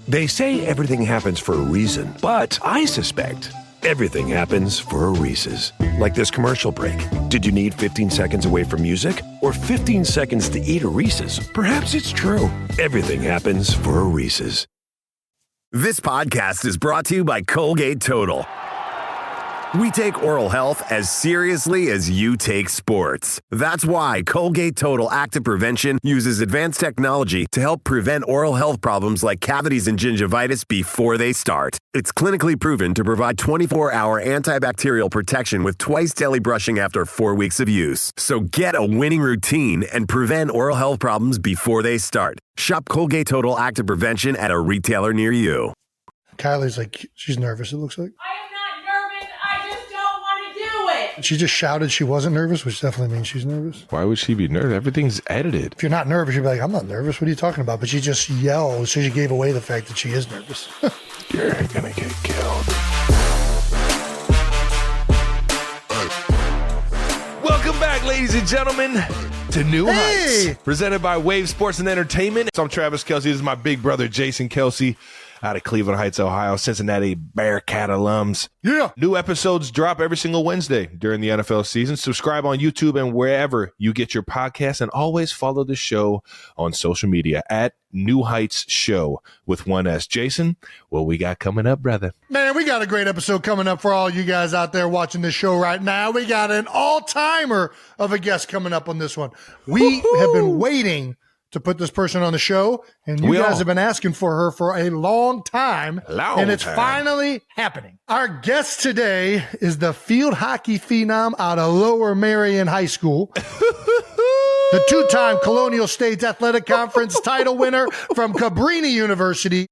They say everything happens for a reason, but I suspect everything happens for a Reese's. Like this commercial break. Did you need 15 seconds away from music or 15 seconds to eat a Reese's? Perhaps it's true. Everything happens for a Reese's. This podcast is brought to you by Colgate Total. We take oral health as seriously as you take sports. That's why Colgate Total Active Prevention uses advanced technology to help prevent oral health problems like cavities and gingivitis before they start. It's clinically proven to provide 24-hour antibacterial protection with twice daily brushing after 4 weeks of use. So get a winning routine and prevent oral health problems before they start. Shop Colgate Total Active Prevention at a retailer near you. Kylie's like, she's nervous, it looks like. She just shouted she wasn't nervous, which definitely means she's nervous. Why would she be nervous? Everything's edited. If you're not nervous, you'd be like, I'm not nervous. What are you talking about? But she just yelled, so she gave away the fact that she is nervous. You're gonna get killed. Welcome back, ladies and gentlemen, to New Heights, presented by Wave Sports and Entertainment. So I'm Travis Kelce. This is my big brother, Jason Kelce, out of Cleveland Heights, Ohio, Cincinnati Bearcat alums. Yeah. New episodes drop every single Wednesday during the NFL season. Subscribe on YouTube and wherever you get your podcasts, and always follow the show on social media at New Heights Show with one S. Jason, what we got coming up, brother? Man, we got a great episode coming up for all you guys out there watching this show right now. We got an all-timer of a guest coming up on this one. We have been waiting to put this person on the show, and you guys have been asking for her for a long time, and it's finally happening. Our guest today is the field hockey phenom out of Lower Merion High School, the two-time Colonial States Athletic Conference title winner from Cabrini University,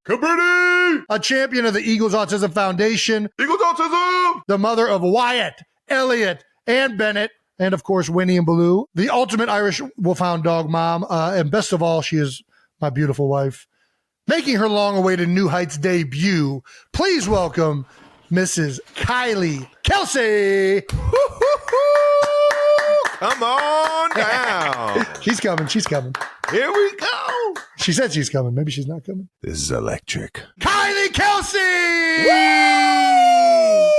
a champion of the Eagles Autism Foundation, the mother of Wyatt, Elliot, and Bennett, and, of course, Winnie and Baloo, the ultimate Irish Wolfhound dog mom. And best of all, she is my beautiful wife. Making her long-awaited New Heights debut, please welcome Mrs. Kylie Kelce. Come on down. She's coming. She's coming. Here we go. She said she's coming. Maybe she's not coming. This is electric. Kylie Kelce! Woo!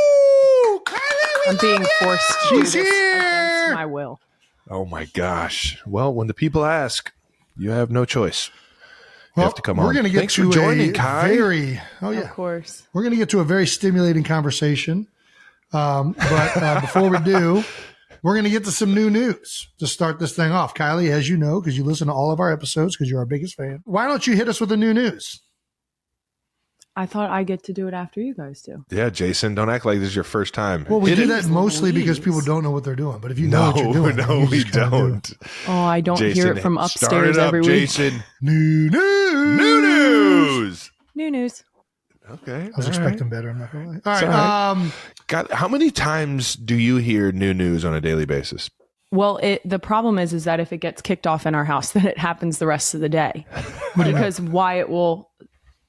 I'm being forced to do She's this here! against my will. Oh, my gosh. Well, when the people ask, you have no choice. You have to come on. We're going to get Thanks to for joining, Kai. Of course. We're going to get to a very stimulating conversation. But before we do, we're going to get to some new news to start this thing off. Kylie, as you know, because you listen to all of our episodes because you're our biggest fan, why don't you hit us with the new news? I thought I get to do it after you guys do. Yeah, Jason, don't act like this is your first time. Well, we do that mostly because people don't know what they're doing. But if you know what you're doing, no, we don't. Oh, I don't Jason, hear it from upstairs start it up, every week. Jason. New news. New news. New news. Okay. I was expecting better. I'm not going to lie. All right. God, how many times do you hear new news on a daily basis? Well, the problem is that if it gets kicked off in our house, then it happens the rest of the day. Because Wyatt will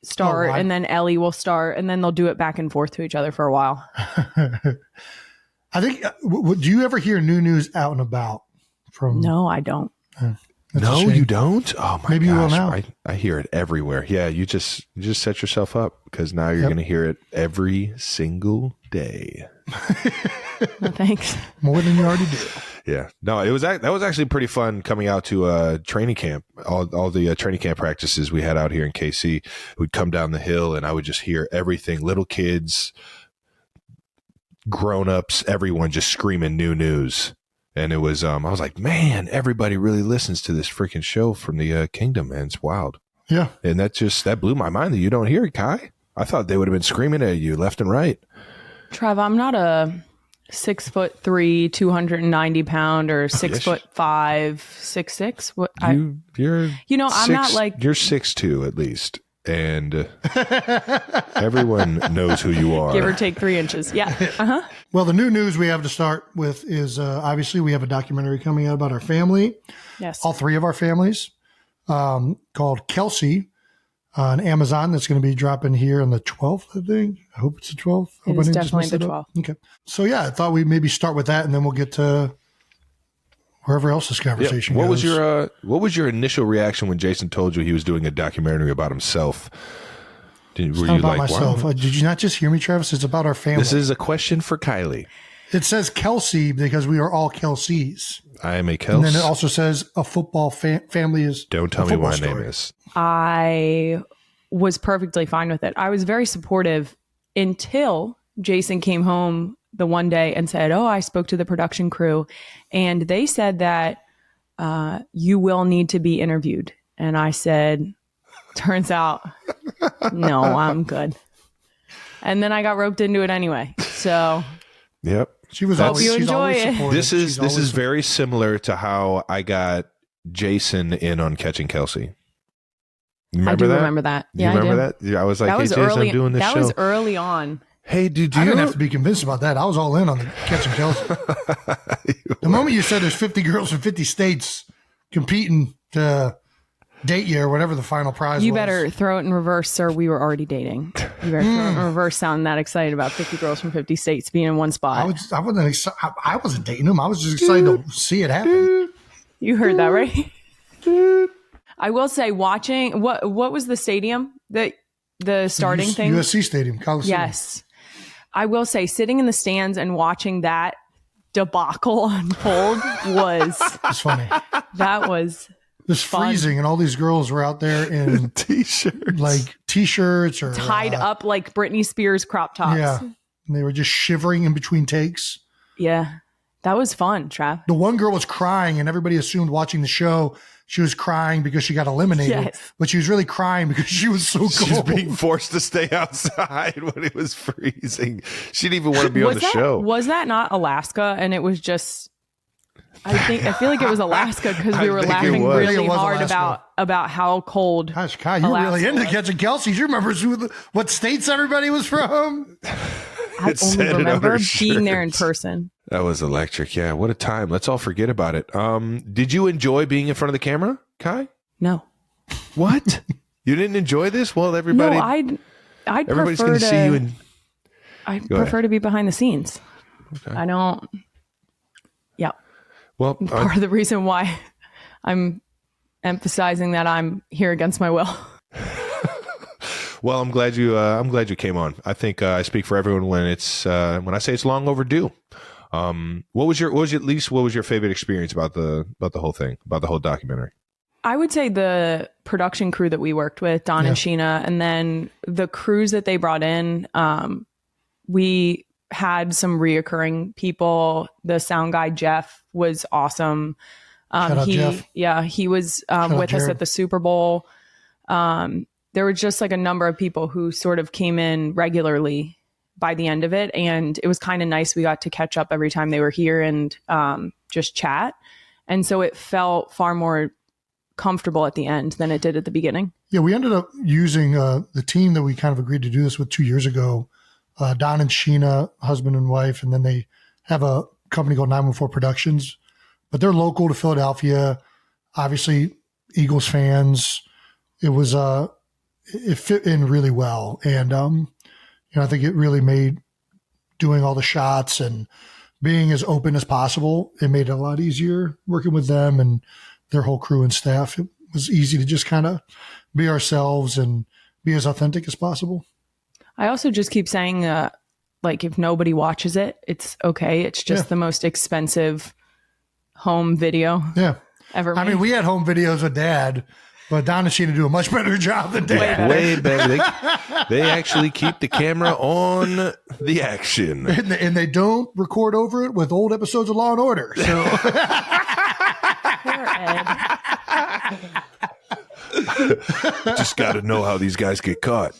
start, and then Ellie will start, and then they'll do it back and forth to each other for a while. I think, do you ever hear new news out and about? No, I don't. No, you don't? Oh, my Maybe gosh. you will now. I hear it everywhere. Yeah, you just set yourself up because now you're going to hear it every single day. No, thanks. More than you already do. Yeah. No, that was actually pretty fun coming out to training camp. All the training camp practices we had out here in KC. We'd come down the hill and I would just hear everything, little kids, grown-ups, everyone just screaming new news. And it was, I was like, man, everybody really listens to this freaking show from the kingdom, man. It's wild. Yeah. And that blew my mind that you don't hear it, Kai. I thought they would have been screaming at you left and right. Trav, I'm not a 6'3", 290 pound or 6'5", 6'6". What I'm not like you're 6'2" at least, and everyone knows who you are. Give or take 3 inches. Yeah. Well, the new news we have to start with is obviously we have a documentary coming out about our family. Yes. All 3 of our families, called Kelce on Amazon. That's going to be dropping here on the 12th, I think. I hope it's the 12th. It is definitely the 12th. Okay. So, yeah, I thought we'd maybe start with that, and then we'll get to wherever else this conversation goes. What was your initial reaction when Jason told you he was doing a documentary about himself? Were It's you not about like, myself. wow? Did you not just hear me, Travis? It's about our family. This is a question for Kylie. It says Kelce because we are all Kelces. I am a Kelce. And then it also says a football family is. Don't tell me what my name is. I was perfectly fine with it. I was very supportive until Jason came home the one day and said, "Oh, I spoke to the production crew and they said that you will need to be interviewed." And I said, "Turns out, no, I'm good." And then I got roped into it anyway. So, yep. She was Hope always, you she's enjoy always it. supportive. This is very similar to how I got Jason in on Catching Kelce. Remember I do that? remember that. You Yeah, remember I do. that? Yeah, I was like, That "Hey, was Jason, early. I'm doing this That show." was early on. Hey, did you? I didn't have to be convinced about that. I was all in on the Catching Kelce. The moment you said there's 50 girls from 50 states competing to date you or whatever the final prize You was. better throw it in reverse, sir. We were already dating. You better throw it in reverse, sounding that excited about 50 girls from 50 states being in one spot. I wasn't dating him. I was just excited to see it happen. You heard that, right? I will say, watching what was the stadium, the starting thing? USC Stadium, Coliseum. Yes, I will say, sitting in the stands and watching that debacle unfold was It's funny. that was It was fun. freezing, and all these girls were out there in T-shirts, like T-shirts or tied up like Britney Spears crop tops. Yeah, and they were just shivering in between takes. Yeah, that was fun, Trav. The one girl was crying, and everybody assumed watching the show she was crying because she got eliminated. Yes. But she was really crying because she was so cold. She's being forced to stay outside when it was freezing. She didn't even want to be on the show. Was that not Alaska? And it was just, I feel like it was Alaska because we were think it laughing was. I think really it was hard Alaska. about how cold. Gosh, Kai, you're Alaska really into was. Catching Kelce. You remember what states everybody was from? I It said only it on remember her being there in shirts. person. That was electric. Yeah, what a time. Let's all forget about it. Did you enjoy being in front of the camera, Kai? No, What? You didn't enjoy this? Well, everybody. no, I'd everybody's prefer going to see you. to. I Go prefer ahead. to be behind the scenes. Okay. I don't. Yeah, Well, part of the reason why I'm emphasizing that I'm here against my will. well, I'm glad you came on. I think I speak for everyone when I say it's long overdue. What was your favorite experience about the whole thing, about the whole documentary? I would say the production crew that we worked with, Don and Sheena, and then the crews that they brought in. We had some reoccurring people. The sound guy, Jeff, was awesome. Shout out Jeff. Yeah, he was with us at the Super Bowl. There were just like a number of people who sort of came in regularly by the end of it. And it was kind of nice. We got to catch up every time they were here and just chat. And so it felt far more comfortable at the end than it did at the beginning. Yeah, we ended up using the team that we kind of agreed to do this with 2 years ago, Don and Sheena, husband and wife, and then they have a company called 914 Productions, but they're local to Philadelphia, obviously Eagles fans. It was it fit in really well, and I think it really made doing all the shots and being as open as possible. It made it a lot easier working with them and their whole crew and staff. It was easy to just kind of be ourselves and be as authentic as possible. I also just keep saying, like, if nobody watches it, it's okay. It's just the most expensive home video ever made. I mean, we had home videos with Dad, but Don and Sheena do a much better job than Dad. Way better. They actually keep the camera on the action. And they don't record over it with old episodes of Law and Order. So Poor Ed. Just got to know how these guys get caught.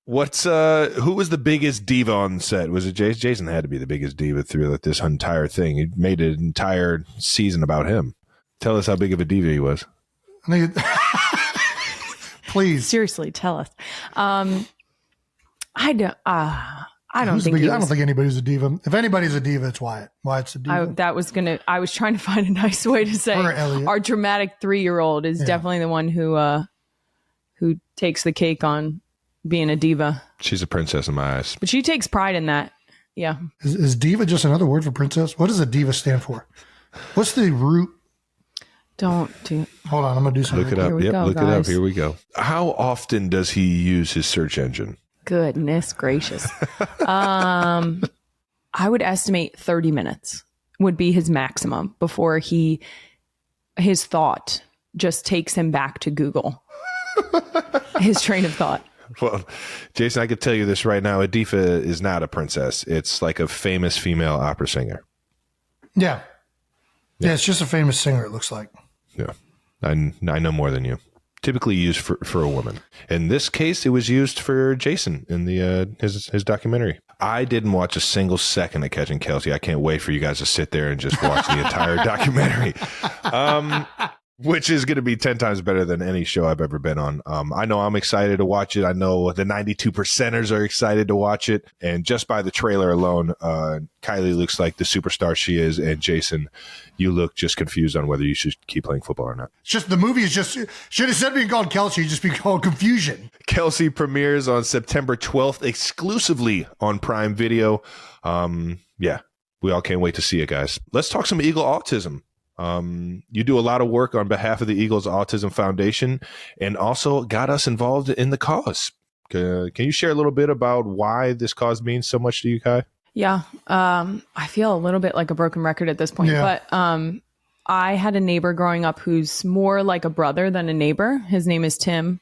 Who was the biggest diva on set? Was it Jason? Jason had to be the biggest diva through this entire thing. He made an entire season about him. Tell us how big of a diva he was. I think please. Seriously, tell us. I don't Who's the think biggest- I don't think anybody's a diva. If anybody's a diva, it's Wyatt. Wyatt's a diva. I was trying to find a nice way to say Or Elliot. our dramatic 3-year-old is definitely the one who takes the cake on being a diva. She's a princess in my eyes. But she takes pride in that. Yeah. Is diva just another word for princess? What does a diva stand for? What's the root? Don't do. Hold on, I'm gonna do something. Look it up. Here we Yep, go, look it up. guys. Here we go. How often does he use his search engine? Goodness gracious. I would estimate 30 minutes would be his maximum before his thought just takes him back to Google. His train of thought. Well, Jason, I could tell you this right now. Adifa is not a princess. It's like a famous female opera singer. Yeah. Yeah, it's just a famous singer, it looks like. Yeah. I know more than you. Typically used for a woman. In this case, it was used for Jason in the his documentary. I didn't watch a single second of Catching Kelce. I can't wait for you guys to sit there and just watch the entire documentary. Which is going to be 10 times better than any show I've ever been on. I know I'm excited to watch it. I know the 92%ers are excited to watch it. And just by the trailer alone, Kylie looks like the superstar she is. And Jason, you look just confused on whether you should keep playing football or not. It's just the movie is just, should have being called Kelce, just be called Confusion. Kelce premieres on September 12th exclusively on Prime Video. Yeah, we all can't wait to see it, guys. Let's talk some Eagle autism. You do a lot of work on behalf of the Eagles Autism Foundation and also got us involved in the cause. Can you share a little bit about why this cause means so much to you, Kai? Yeah. I feel a little bit like a broken record at this point, but I had a neighbor growing up who's more like a brother than a neighbor. His name is Tim.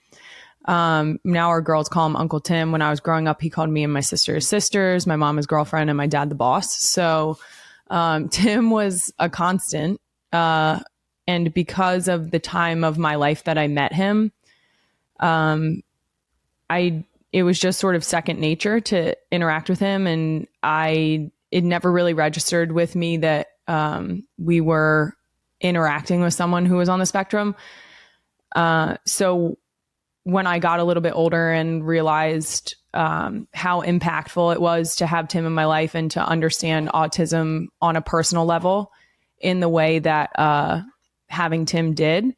Now our girls call him Uncle Tim. When I was growing up, he called me and my sister his sisters, my mom his girlfriend, and my dad the boss. So Tim was a constant. And because of the time of my life that I met him, it was just sort of second nature to interact with him. And it never really registered with me that, we were interacting with someone who was on the spectrum. So when I got a little bit older and realized, how impactful it was to have Tim in my life and to understand autism on a personal level, in the way that having Tim did,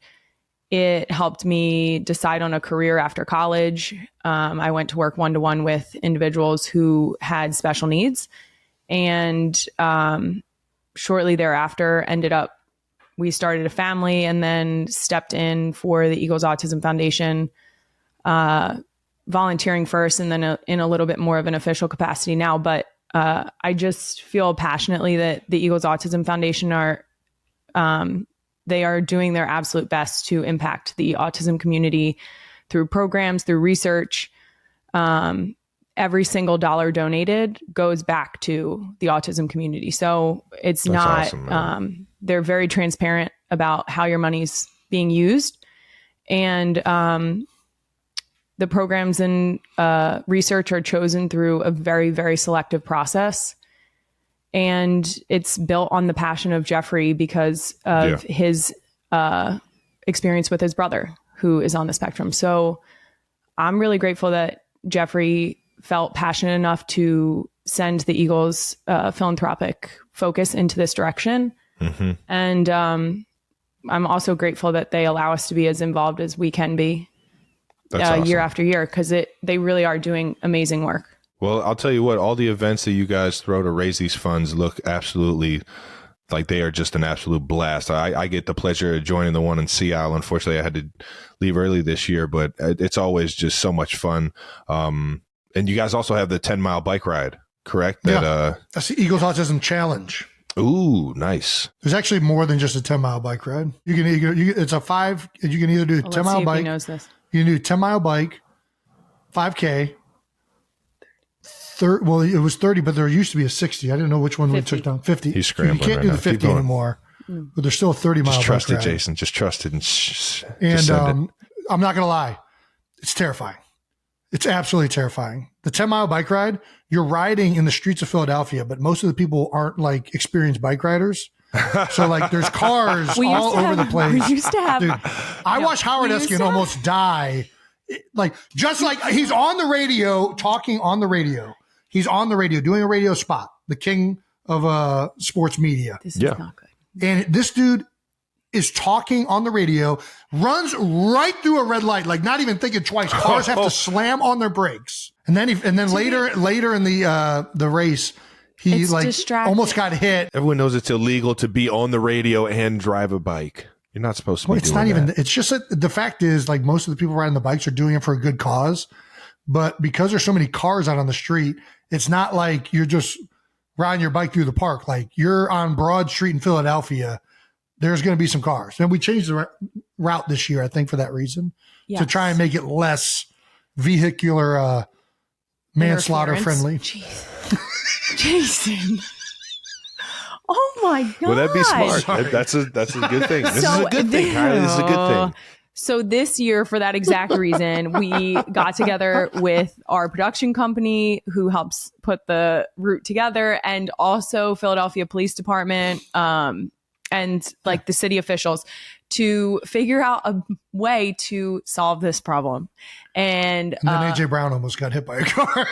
it helped me decide on a career after college. I went to work one-to-one with individuals who had special needs. And shortly thereafter, we started a family and then stepped in for the Eagles Autism Foundation, volunteering first and then in a little bit more of an official capacity now. But I just feel passionately that the Eagles Autism Foundation they are doing their absolute best to impact the autism community through programs, through research. Every single dollar donated goes back to the autism community. So it's That's not, awesome, they're very transparent about how your money's being used. And the programs and research are chosen through a very, very selective process. And it's built on the passion of Jeffrey because of his experience with his brother who is on the spectrum. So I'm really grateful that Jeffrey felt passionate enough to send the Eagles philanthropic focus into this direction. Mm-hmm. And I'm also grateful that they allow us to be as involved as we can be awesome. Year after year, because they really are doing amazing work. Well, I'll tell you what, all the events that you guys throw to raise these funds look absolutely like they are just an absolute blast. I get the pleasure of joining the one in Seattle. Unfortunately, I had to leave early this year, but it's always just so much fun. And you guys also have the 10-mile bike ride, correct? That's the Eagles Autism Challenge. Ooh, nice. There's actually more than just a 10-mile bike ride. It's a 5. You can either do 10-mile bike. He knows this. You can do 10-mile bike, 5K. Well, it was 30, but there used to be a 60. I didn't know which one 50. We took down. 50. He's scrambling. You can't do the 50 anymore, but there's still a 30-mile. Just trust bike it, ride. Jason. Just trust it. And I'm not going to lie. It's terrifying. It's absolutely terrifying. The 10-mile bike ride, you're riding in the streets of Philadelphia, but most of the people aren't like experienced bike riders. So like there's cars all over the place. We used to have. Dude, I watched Howard Eskin almost die. Just like he's on the radio, talking on the radio. He's on the radio doing a radio spot, the king of sports media. This is not good. And this dude is talking on the radio, runs right through a red light, like not even thinking twice. Cars have to slam on their brakes. And then later in the race, he almost got hit. Everyone knows it's illegal to be on the radio and drive a bike. You're not supposed to be Well, it's doing not even, that. it's just that the fact is, like, most of the people riding the bikes are doing it for a good cause. But because there's so many cars out on the street, it's not like you're just riding your bike through the park. Like, you're on Broad Street in Philadelphia, there's going to be some cars. And we changed the route this year, I think, for that reason, to try and make it less vehicular manslaughter friendly. Jason. Oh my God. Well, that'd be smart. Sorry. That's a good thing. This is a good thing, Kylie. This is a good thing. So this year, for that exact reason, we got together with our production company who helps put the route together, and also Philadelphia Police Department and like the city officials to figure out a way to solve this problem. And then AJ Brown almost got hit by a car.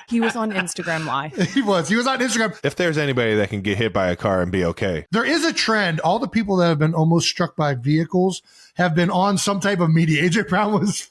he was on Instagram Live. He was on Instagram. If there's anybody that can get hit by a car and be okay. There is a trend. All the people that have been almost struck by vehicles have been on some type of media. AJ Brown was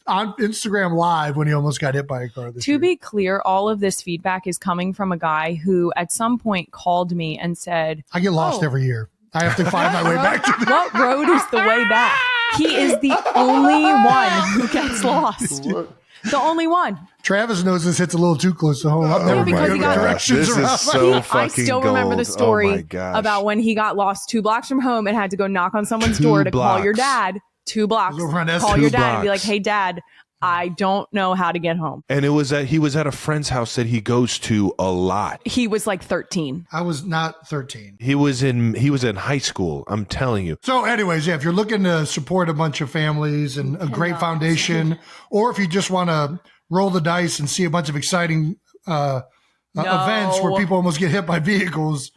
on Instagram Live when he almost got hit by a car this year. To be clear, all of this feedback is coming from a guy who at some point called me and said, I get lost every year. I have to find my way back to the what road is the way back? He is the only one who gets lost. The only one. Travis knows this hits a little too close to home. I've never been because good he with got- directions This around. is so I fucking still remember the gold. story Oh my gosh. about when he got lost 2 blocks from home and had to go knock on someone's door to call your blocks. dad. 2 blocks. Over on S2. Call your dad 2 and be like, blocks. hey, Dad, I don't know how to get home. And he was at a friend's house that he goes to a lot. He was like 13. I was not 13. He was in high school. I'm telling you. So anyways, yeah, if you're looking to support a bunch of families and a great foundation, or if you just want to roll the dice and see a bunch of exciting events where people almost get hit by vehicles,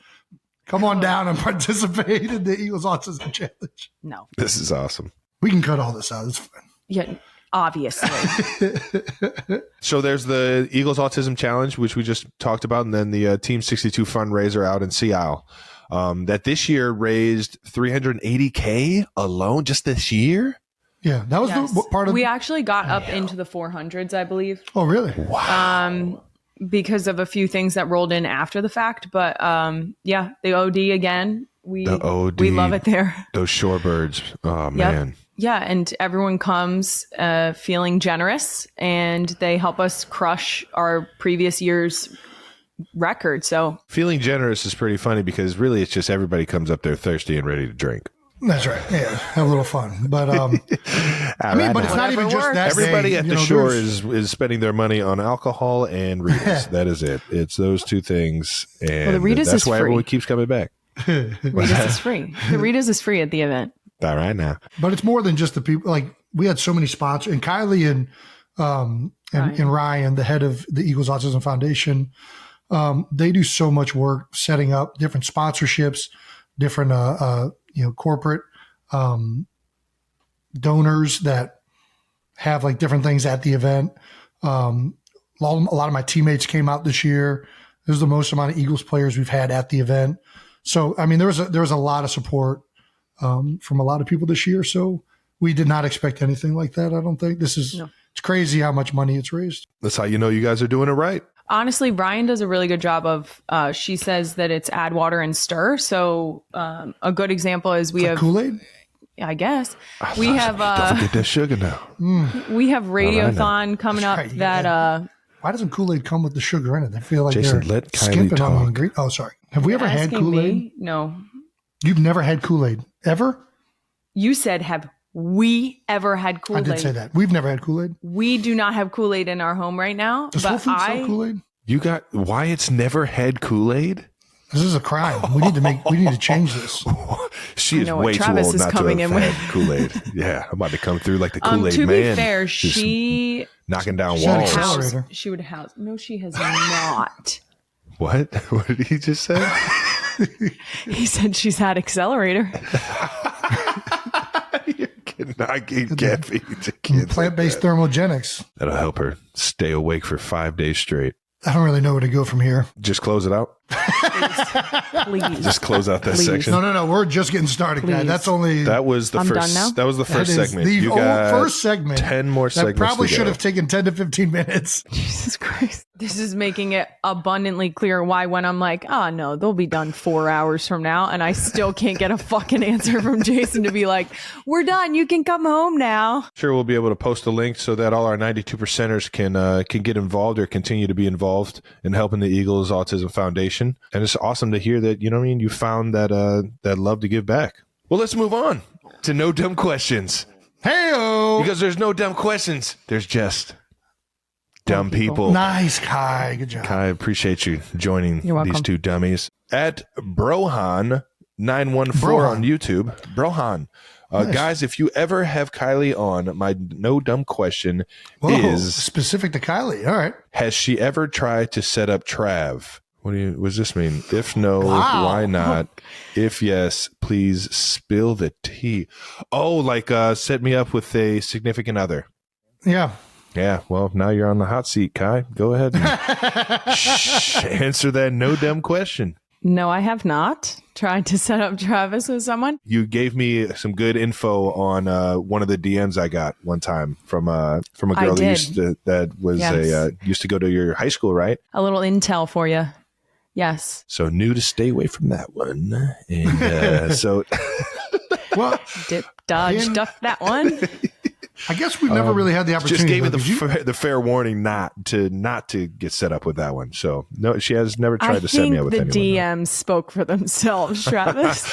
come on down and participate in the Eagles Autism Challenge. No. This is awesome. We can cut all this out. It's fine. Yeah, obviously. So there's the Eagles Autism Challenge, which we just talked about, and then the Team 62 fundraiser out in Seattle that this year raised $380K alone just this year. Yeah, that was Yes. the part of. We actually got up into the 400s, I believe. Oh, really? Because of a few things that rolled in after the fact. But yeah, the OD again. The OD. We love it there. Those shorebirds. Oh, man. Yeah, and everyone comes feeling generous, and they help us crush our previous year's record. So Feeling generous is pretty funny because really it's just everybody comes up there thirsty and ready to drink. That's right. Yeah, have a little fun. But I mean, but it's not even just that. Everybody day. at You the know, shore there's- is spending their money on alcohol and Ritas. That is it. It's those two things. And the Ritas that's is why free. everyone keeps coming back. Rita's is free. The Rita's is free at the event. All right now. But it's more than just the people. Like, we had so many sponsors, and Kylie and Ryan, the head of the Eagles Autism Foundation, they do so much work setting up different sponsorships, different corporate donors that have like different things at the event. A lot of my teammates came out this year. This is the most amount of Eagles players we've had at the event. So I mean, there was a lot of support from a lot of people this year. So we did not expect anything like that. I don't think it's crazy how much money it's raised. That's how you know you guys are doing it right. Honestly, Ryan does a really good job of, she says that it's add water and stir. So a good example is we have Kool-Aid. I guess we have, Don't forget that sugar now. we have Radiothon coming up right, that, Why doesn't Kool-Aid come with the sugar in it? I feel like Jason, they're let Kylie skimping on the talk. ingredient. Oh, sorry. Have we ever had asking Kool-Aid? me? No. You've never had Kool-Aid ever? You said, have we ever had I Kool-Aid? did say that. We've never had Kool-Aid. We do not have Kool-Aid in our home right now. Does Whole But Foods sell Kool-Aid? You got Wyatt's never had Kool-Aid? This is a crime. We need to change this. She is know what way too Travis old is not to coming have in had Kool-Aid. Yeah, I'm about to come through like the Kool-Aid to man. be fair, Just she knocking down She had walls. Accelerator. she would house. No, she has not. What? What did he just say? He said she's had Accelerator. You cannot get caffeine to kids. Plant-based thermogenics. That'll help her stay awake for 5 days straight. I don't really know where to go from here. Just close it out. Please. Just close out that Please. section. No. We're just getting started, guys. Please. That's only That was the I'm first. done now? That was the that first is segment. the You got first segment. 10 more That segments. probably to should go. have taken 10 to 15 minutes. Jesus Christ. This is making it abundantly clear why when I'm like, oh no, they'll be done 4 hours from now, and I still can't get a fucking answer from Jason to be like, we're done, you can come home now. Sure, we'll be able to post a link so that all our 92%ers can get involved or continue to be involved in helping the Eagles Autism Foundation. And it's awesome to hear that, you found that love to give back. Well, let's move on to no dumb questions. Hey-o! Because there's no dumb questions. There's just dumb people. Nice, Kai. Good job. Kai, I appreciate you joining You're welcome. these two dummies. At Brohan914 on YouTube. Brohan. Nice. Guys, if you ever have Kylie on, my no dumb question Whoa, is specific to Kylie. All right. has she ever tried to set up Trav? What does this mean? If no, Wow. why not? If yes, please spill the tea. Oh, like set me up with a significant other. Yeah. Yeah, well, now you're on the hot seat, Kai. Go ahead and answer that no dumb question. No, I have not tried to set up Travis with someone. You gave me some good info on one of the DMs I got one time from a girl that used to go to your high school, right? A little intel for you. Yes. So knew to stay away from that one. And so Well, Dip, dodge, duck that one. I guess we've never really had the opportunity. just gave me though, the fair warning not to get set up with that one. So no, she has never tried to set me up with anyone. I think the DMs spoke for themselves, Travis.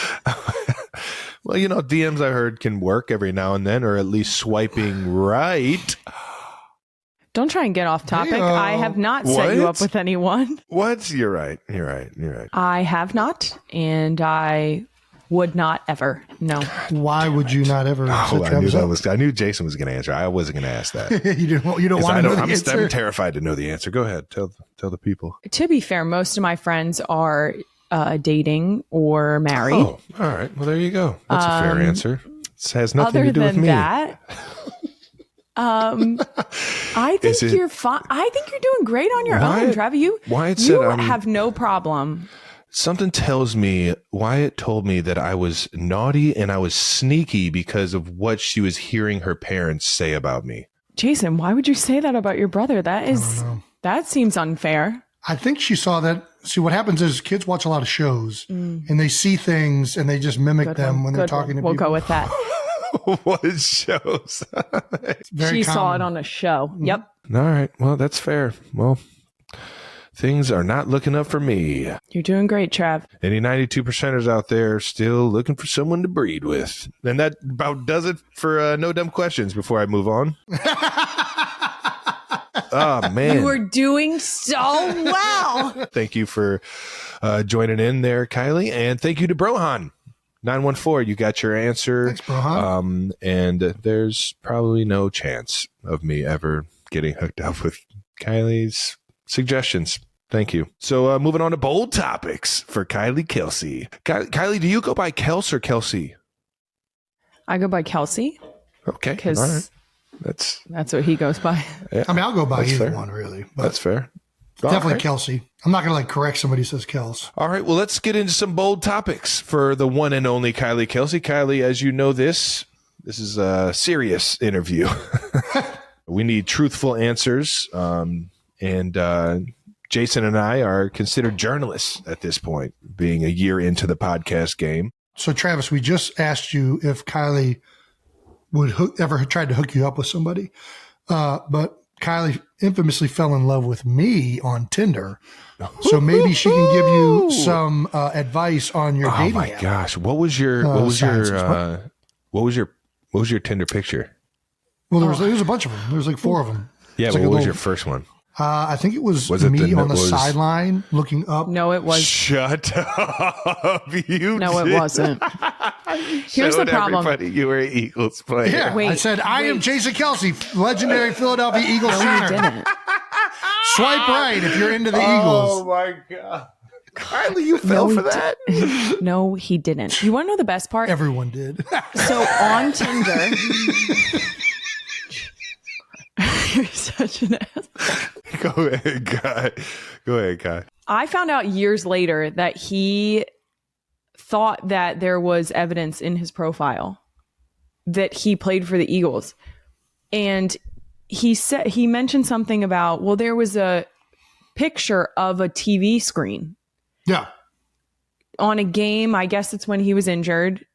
Well, DMs I heard can work every now and then, or at least swiping right. Don't try and get off topic. Hey-o. I have not set you up with anyone. What? You're right. I have not, and I would not ever. No. why would you not ever? I knew Jason was going to answer. I wasn't going to ask that. You don't want to know the answer. I'm terrified to know the answer. Go ahead. Tell the people. To be fair, most of my friends are dating or married. Oh, all right. Well, there you go. That's a fair answer. It has nothing Other to do with than me. that, I think you're fine. I think you're doing great on your own, Travis. You have no problem. Something tells me Wyatt told me that I was naughty and I was sneaky because of what she was hearing her parents say about me. Jason, why would you say that about your brother? That seems unfair. I think she saw that. See, what happens is kids watch a lot of shows and they see things and they just mimic them when they're talking to people. We'll go with that. What shows? She saw it on a show. Yep. All right. Well, that's fair. Well, things are not looking up for me. You're doing great, Trav. Any 92%ers out there still looking for someone to breed with? And that about does it for no dumb questions before I move on. Oh, man. You were doing so well. Thank you for joining in there, Kylie. And thank you to Brohan914. You got your answer. Thanks, Brohan. And there's probably no chance of me ever getting hooked up with Kylie's suggestions. Thank you. So moving on to bold topics for Kylie Kelce. Kylie, do you go by Kelce or Kelce? I go by Kelce. Okay. Because all right. that's what he goes by. Yeah, I mean, I'll go by either fair. one, really. But that's fair. definitely right. Kelce. I'm not going to correct somebody who says Kels. All right. Well, let's get into some bold topics for the one and only Kylie Kelce. Kylie, as you know, this is a serious interview. We need truthful answers. And Jason and I are considered journalists at this point, being a year into the podcast game. So, Travis, we just asked you if Kylie would ever tried to hook you up with somebody. But Kylie infamously fell in love with me on Tinder. So maybe she can give you some advice on your dating app. Oh my gosh. What was your Tinder picture? Well, there was a bunch of them. There was like 4 of them. Yeah, but what was your first one? I think it was it me on the sideline looking up. No, it was. Shut up. It wasn't. Here's the problem. Everybody you were an Eagles player. Yeah, Wait, I said, I am Jason Kelce, legendary Philadelphia Eagles No, center. you didn't. Swipe right if you're into the Eagles. Oh, my God. Kylie, you fell for that? No, he didn't. You want to know the best part? Everyone did. So on Tinder. You're such an ass. Go ahead, Kai. I found out years later that he thought that there was evidence in his profile that he played for the Eagles. And he mentioned something about, well, there was a picture of a TV screen. Yeah. On a game, I guess it's when he was injured,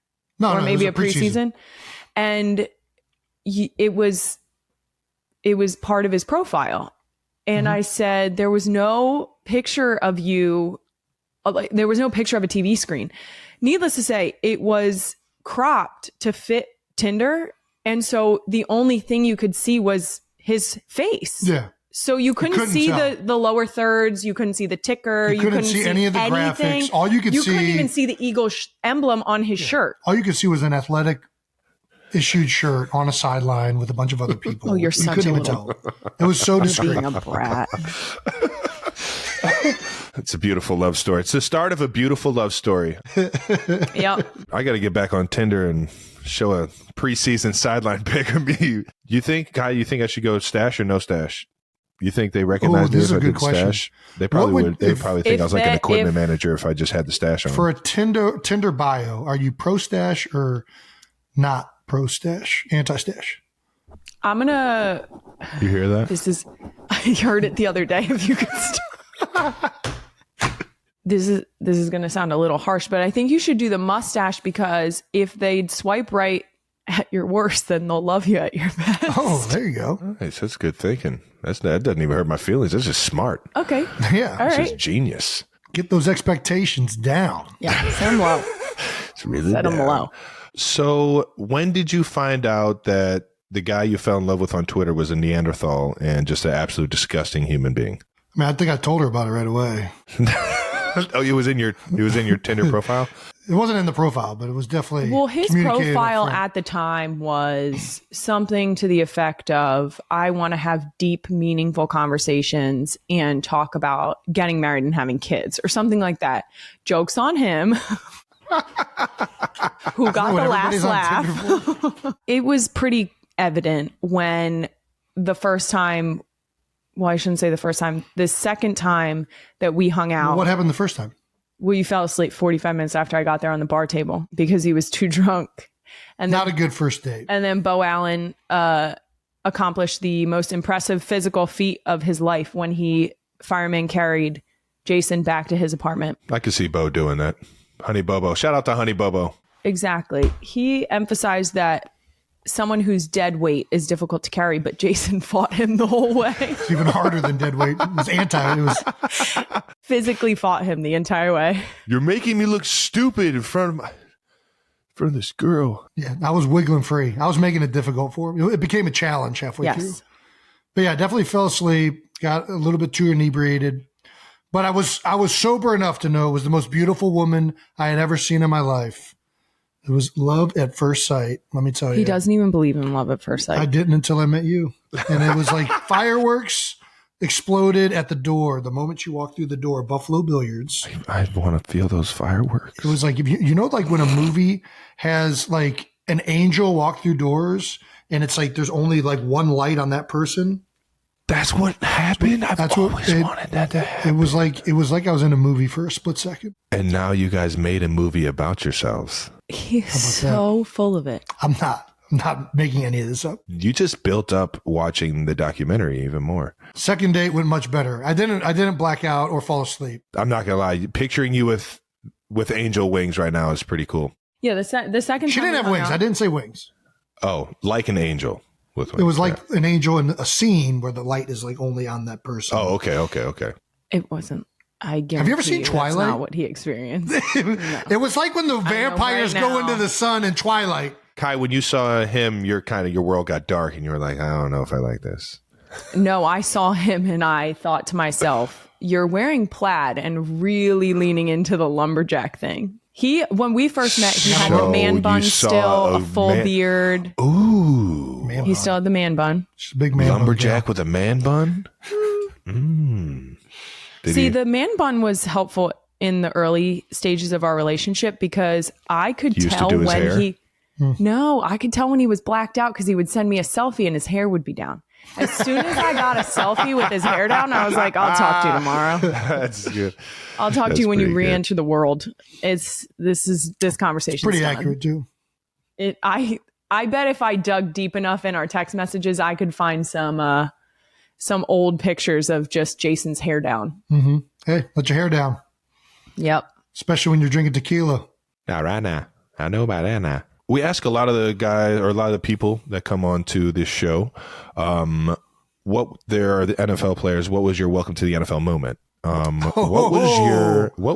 or maybe a preseason. And it was part of his profile. And I said, there was no picture of you. There was no picture of a TV screen. Needless to say, it was cropped to fit Tinder. And so the only thing you could see was his face. Yeah. So you couldn't see the lower thirds. You couldn't see the ticker. You couldn't see any of the anything. graphics. All you could see. You couldn't even see the Eagle emblem on his shirt. All you could see was an athletic issued shirt on a sideline with a bunch of other people. Oh, you're you such couldn't a even little... tell. It was so discreet. Being a brat. It's a beautiful love story. It's the start of a beautiful love story. Yep. I got to get back on Tinder and show a preseason sideline pic of me. You think I should go stash or no stash? You think they recognize me if I did stash? They probably would. They probably think I was like an equipment manager if I just had the stash on. For a Tinder bio, are you pro stash or not pro stash, anti stash? I'm gonna. You hear that? I heard it the other day. If you could. This is going to sound a little harsh, but I think you should do the mustache, because if they'd swipe right at your worst, then they'll love you at your best. Oh, there you go. Nice. That's good thinking. That doesn't even hurt my feelings. That's just smart. Okay. Yeah. All right. This is genius. Get those expectations down. Yeah. Set them low. It's really Set them low. So when did you find out that the guy you fell in love with on Twitter was a Neanderthal and just an absolute disgusting human being? I mean, I think I told her about it right away. Oh, it was in your Tinder profile? It wasn't in the profile, but it was definitely. Well, his profile at the time was something to the effect of, I want to have deep, meaningful conversations and talk about getting married and having kids, or something like that. Joke's on him. Who got the last laugh. It was pretty evident when the first time, well, I shouldn't say the first time, the second time that we hung out. What happened the first time? Well, you fell asleep 45 minutes after I got there on the bar table because he was too drunk. And not a good first date. And then Bo Allen accomplished the most impressive physical feat of his life when he fireman carried Jason back to his apartment. I could see Bo doing that. Honey Bobo. Shout out to Honey Bobo. Exactly. He emphasized that someone who's dead weight is difficult to carry, but Jason fought him the whole way. It's even harder than dead weight. It was It was physically fought him the entire way. You're making me look stupid in front of this girl. Yeah, I was wiggling free. I was making it difficult for him. It became a challenge halfway through. But yeah, I definitely fell asleep, got a little bit too inebriated. But I was sober enough to know it was the most beautiful woman I had ever seen in my life. It was love at first sight. Let me tell you. He doesn't even believe in love at first sight. I didn't until I met you. And it was like fireworks exploded at the door. The moment you walked through the door, Buffalo Billiards. I want to feel those fireworks. It was like, if you know, like when a movie has like an angel walk through doors and it's like there's only like one light on that person. That's what happened. I've always wanted that to happen. It was like I was in a movie for a split second. And now you guys made a movie about yourselves. He's so full of it. I'm not making any of this up. You just built up watching the documentary even more. Second date went much better. I didn't black out or fall asleep. I'm not gonna lie. Picturing you with angel wings right now is pretty cool. Yeah, the second. She didn't have wings. I didn't say wings. Oh, like an angel with wings. It was like an angel in a scene where the light is like only on that person. Oh, okay. It wasn't. I guarantee. Have you ever seen Twilight? That's not what he experienced. No. It was like when the vampires go into the sun in Twilight. Kai, when you saw him, your world got dark, and you were like, I don't know if I like this. No, I saw him, and I thought to myself, "You're wearing plaid and really leaning into the lumberjack thing." When we first met, he had the man bun still, a full beard. Ooh, he still had the man bun. Just a big man lumberjack bun, with a man bun. The man bun was helpful in the early stages of our relationship because I could tell when he. No, I could tell when he was blacked out because he would send me a selfie and his hair would be down. As soon as I got a selfie with his hair down, I was like, I'll talk to you tomorrow. That's good. I'll talk to you when you re-enter the world. This conversation. It's pretty accurate too. I bet if I dug deep enough in our text messages, I could find some some old pictures of just Jason's hair down. Mm-hmm. Hey, let your hair down. Yep. Especially when you're drinking tequila. Now, right now, I know about that now. We ask a lot of the guys or a lot of the people that come on to this show, what there are the NFL players. What was your welcome to the NFL moment? What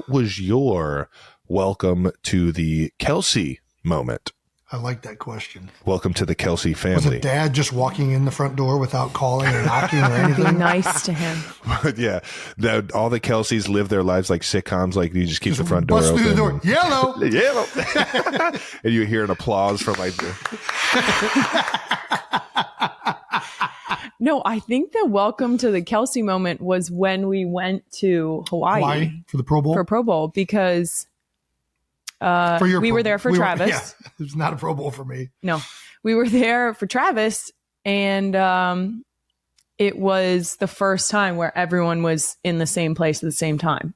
was your welcome to the Kelce moment? I like that question. Welcome to the Kelce family. Was it dad just walking in the front door without calling or knocking or anything? Be nice to him. Yeah. All the Kelces live their lives like sitcoms. Like you just keep the front door Bust open. through the door. Yellow. Yellow. And you hear an applause from like No, I think the welcome to the Kelce moment was when we went to Hawaii for the Pro Bowl. For Pro Bowl because we were there for Travis. Yeah, it was not a Pro Bowl for me. No, we were there for Travis, and it was the first time where everyone was in the same place at the same time.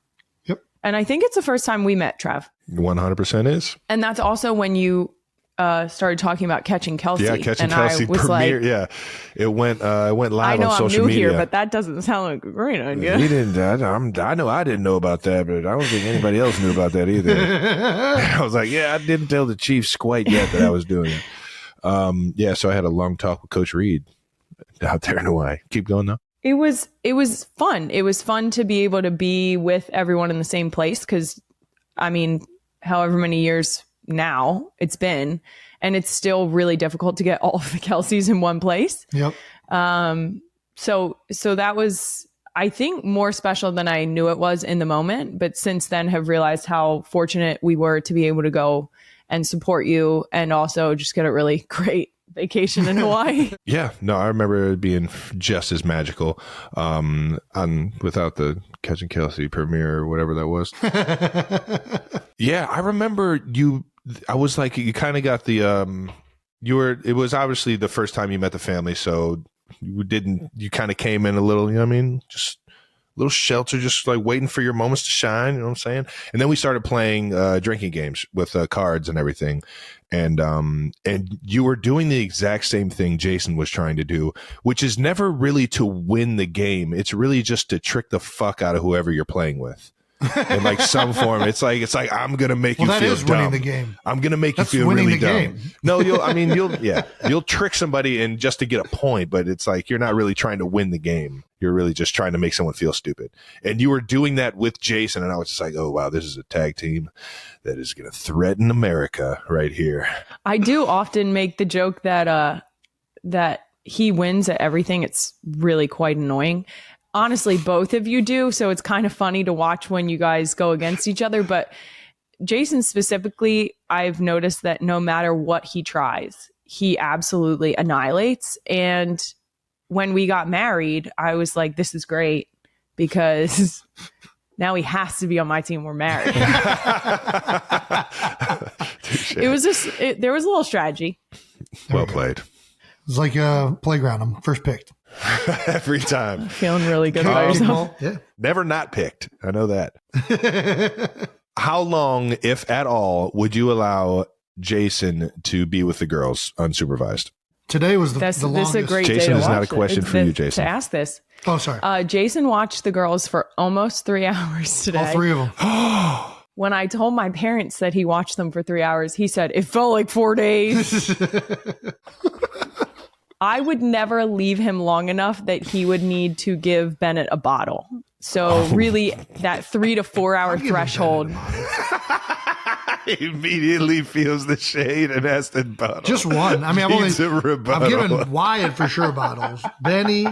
Yep. And I think it's the first time we met, Trav. 100% is. And that's also when you started talking about Catching Kelce. Yeah, Catching and Kelce I was premiere. like, Yeah, it went live I know on I'm social new media. here, but that doesn't sound like a great idea. He didn't. I know I didn't know about that, but I don't think anybody else knew about that either. I was like, yeah, I didn't tell the Chiefs quite yet that I was doing it. Yeah, so I had a long talk with Coach Reid out there in Hawaii. Keep going though. It was fun. It was fun to be able to be with everyone in the same place because, I mean, however many years now it's been, and it's still really difficult to get all of the Kelces in one place. Yep. So that was, I think, more special than I knew it was in the moment. But since then, have realized how fortunate we were to be able to go and support you, and also just get a really great vacation in Hawaii. Yeah, no, I remember it being just as magical. Without the Catching Kelce premiere or whatever that was. Yeah, I remember you. I was like, you kind of got the it was obviously the first time you met the family, so you kind of came in a little, you know what I mean, just a little shelter, just like waiting for your moments to shine, you know what I'm saying? And then we started playing drinking games with cards and everything, and you were doing the exact same thing Jason was trying to do, which is never really to win the game. It's really just to trick the fuck out of whoever you're playing with. In like some form, it's like I'm gonna make you feel dumb. That is winning the game. I'm gonna make you feel really dumb. Game. No, you'll trick somebody and just to get a point, but it's like you're not really trying to win the game. You're really just trying to make someone feel stupid. And you were doing that with Jason, and I was just like, oh wow, this is a tag team that is gonna threaten America right here. I do often make the joke that he wins at everything. It's really quite annoying. Honestly, both of you do. So it's kind of funny to watch when you guys go against each other. But Jason specifically, I've noticed that no matter what he tries, he absolutely annihilates. And when we got married, I was like, this is great because now he has to be on my team. We're married. It was just, there was a little strategy. Well played. It's like a playground. I'm first picked. Every time. I'm feeling really good about yourself. Yeah. Never not picked. I know that. How long, if at all, would you allow Jason to be with the girls unsupervised? Today was the longest. This is a great Jason day is to not watch a question it. for you, Jason. To ask this. Oh, sorry. Jason watched the girls for almost 3 hours today. All three of them. When I told my parents that he watched them for 3 hours, he said, it felt like 4 days. I would never leave him long enough that he would need to give Bennett a bottle. So really that 3 to 4 hour threshold. He immediately feels the shade and has to bottle. Just one. I mean, I've given Wyatt for sure bottles. Benny,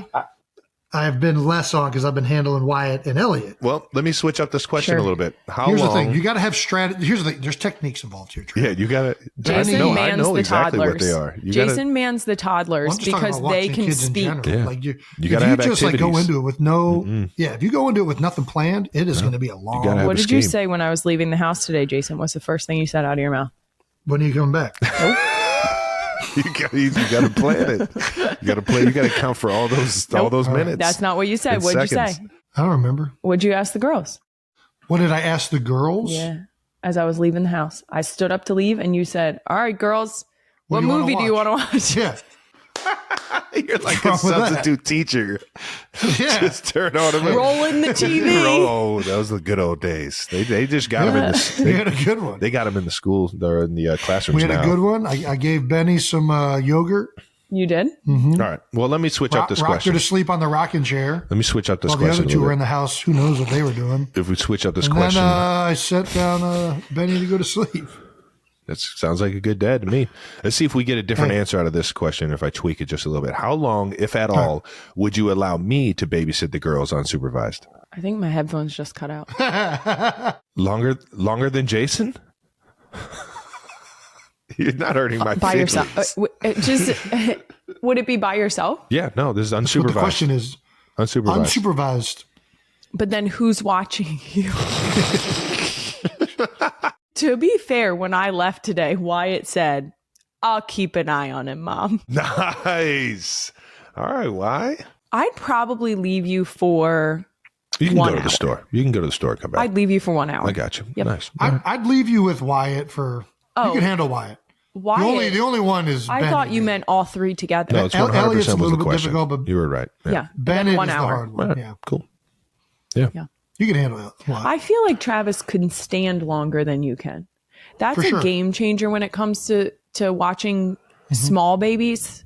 I've been less on because I've been handling Wyatt and Elliot. Well, let me switch up this question a little bit. Here's the thing. You got to have strategy. Here's the thing. There's techniques involved here, Trey. Yeah, you got to. Jason mans the exactly toddlers. What they are. Jason mans the toddlers because they can speak. Yeah. Like you got to have just activities. Like go into it with no. Yeah, if you go into it with nothing planned, it is going to be a long. What did you say when I was leaving the house today, Jason? What's the first thing you said out of your mouth? When are you coming back? You got to plan it. You got to play. You got to count for all those minutes. That's not what you said. What'd you say? I don't remember. What'd you ask the girls? What did I ask the girls? Yeah. As I was leaving the house, I stood up to leave, and you said, "All right, girls, what movie do you want to watch?" Yeah. You're like a substitute teacher. Yeah. Just turn on them. Rolling the TV. Oh, those are the good old days. They just got him in the. We had a good one. They got him in the school or in the classrooms. We had now. a good one. I gave Benny some yogurt. You did? Mm-hmm. All right. Well, let me switch up this Rocked question. her to sleep on the rocking chair. Let me switch up this While the question. other two were in the house. Who knows what they were doing? If we switch up this And question, then I set down Benny to go to sleep. that sounds like a good dad to me. Let's see if we get a different answer out of this question if I tweak it just a little bit. How long, if at all, would you allow me to babysit the girls unsupervised? I think my headphones just cut out. Longer than Jason? You're not hurting my By feelings. yourself. Would it be by yourself? Yeah, no, this is unsupervised. But the question is unsupervised. But then who's watching you? To be fair, when I left today, Wyatt said, I'll keep an eye on him, Mom. Nice. All right, why? I'd probably leave you for You can 1 go to hour. the store. You can go to the store and come back. I'd leave you for 1 hour. I got you. Yep. Nice. I'd leave you with Wyatt for. You can handle Wyatt. Wyatt, The only one is. I Benny. thought you meant all three together. No, it's 100% Elliot's a was little the bit question. difficult, but You were right. Yeah. Bennett Then 1 is the hour. hard one. Right. Yeah, Cool. Yeah. Yeah. you can handle it. Wyatt. I feel like Travis can stand longer than you can. That's For a sure. game changer when it comes to watching Mm-hmm. small babies.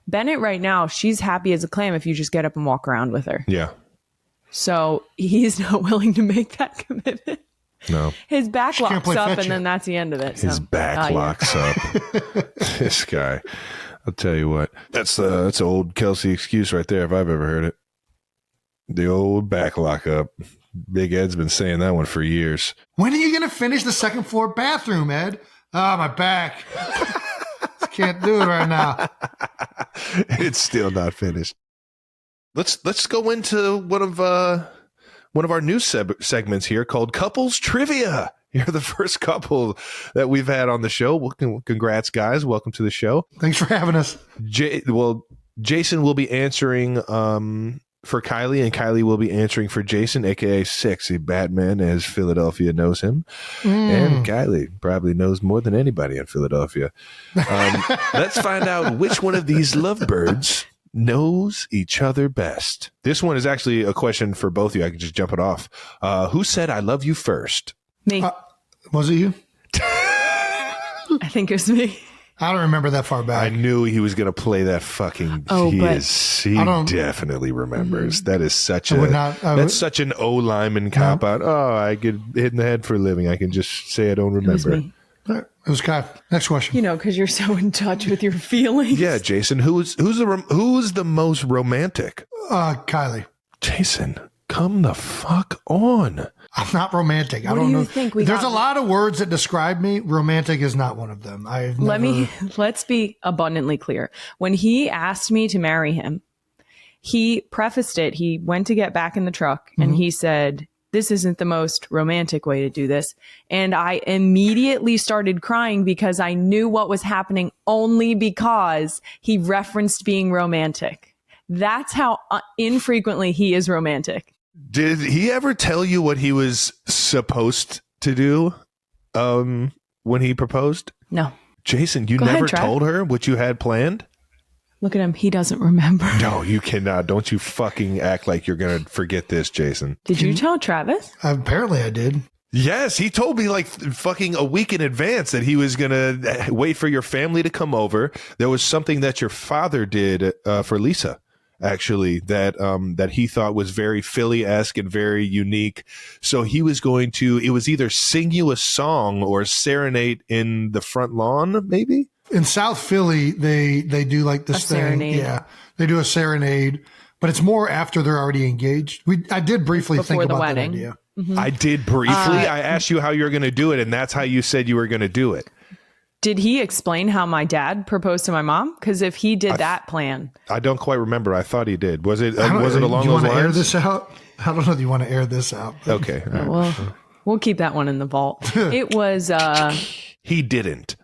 Bennett right now, she's happy as a clam if you just get up and walk around with her. Yeah. So he's not willing to make that commitment. No. His back can't locks play up fetch and yet. then that's the end of it. His so. back Yeah. locks up. This guy. I'll tell you what. That's old Kelce excuse right there if I've ever heard it. The old back lock up. Big Ed's been saying that one for years. When are you going to finish the second floor bathroom, Ed? Oh, my back. Can't do it right now. It's still not finished. Let's go into one of our new segments here called Couples Trivia. You're the first couple that we've had on the show. Well, congrats, guys. Welcome to the show. Thanks for having us. Jason will be answering for Kylie, and Kylie will be answering for Jason, a.k.a. Sexy Batman, as Philadelphia knows him. And Kylie probably knows more than anybody in Philadelphia. Let's find out which one of these lovebirds knows each other best. This one is actually a question for both of you. I can just jump it off. Who said I love you first? Me. Was it you? I think it was me. I don't remember that far I back. knew he was going to play that fucking. He definitely remembers. That is such that's such an O-lineman cop out. Oh, I get hit in the head for a living. I can just say I don't It was remember. me. It was Kai. Next question. You know, because you're so in touch with your feelings. Yeah, Jason. Who's the most romantic? Kylie. Jason, come the fuck on. I'm not romantic. I What don't do you know. think There's a lot of words that describe me. Romantic is not one of them. Let's be abundantly clear. When he asked me to marry him, he prefaced it. He went to get back in the truck and he said, "This isn't the most romantic way to do this." And I immediately started crying because I knew what was happening only because he referenced being romantic. That's how infrequently he is romantic. Did he ever tell you what he was supposed to do when he proposed? No. Jason, you Go ahead, never Trav. told her what you had planned? Look at him. He doesn't remember. No, you cannot. Don't you fucking act like you're going to forget this, Jason. Did you tell Travis? Apparently I did. Yes, he told me like fucking a week in advance that he was going to wait for your family to come over. There was something that your father did for Lisa, actually, that he thought was very Philly-esque and very unique. So he was going to, it was either sing you a song or serenade in the front lawn, maybe? In South Philly, they do like this A thing. serenade. Yeah, they do a serenade, but it's more after they're already engaged. I did briefly Before think the about wedding. that idea. I did briefly. I asked you how you were going to do it, and that's how you said you were going to do it. Did he explain how my dad proposed to my mom? Because if he did that plan, I don't quite remember. I thought he did. Was it I don't- along do you those want to air lines? this out? I don't know if you want to air this out. Okay. all right. well, we'll keep that one in the vault. It was He didn't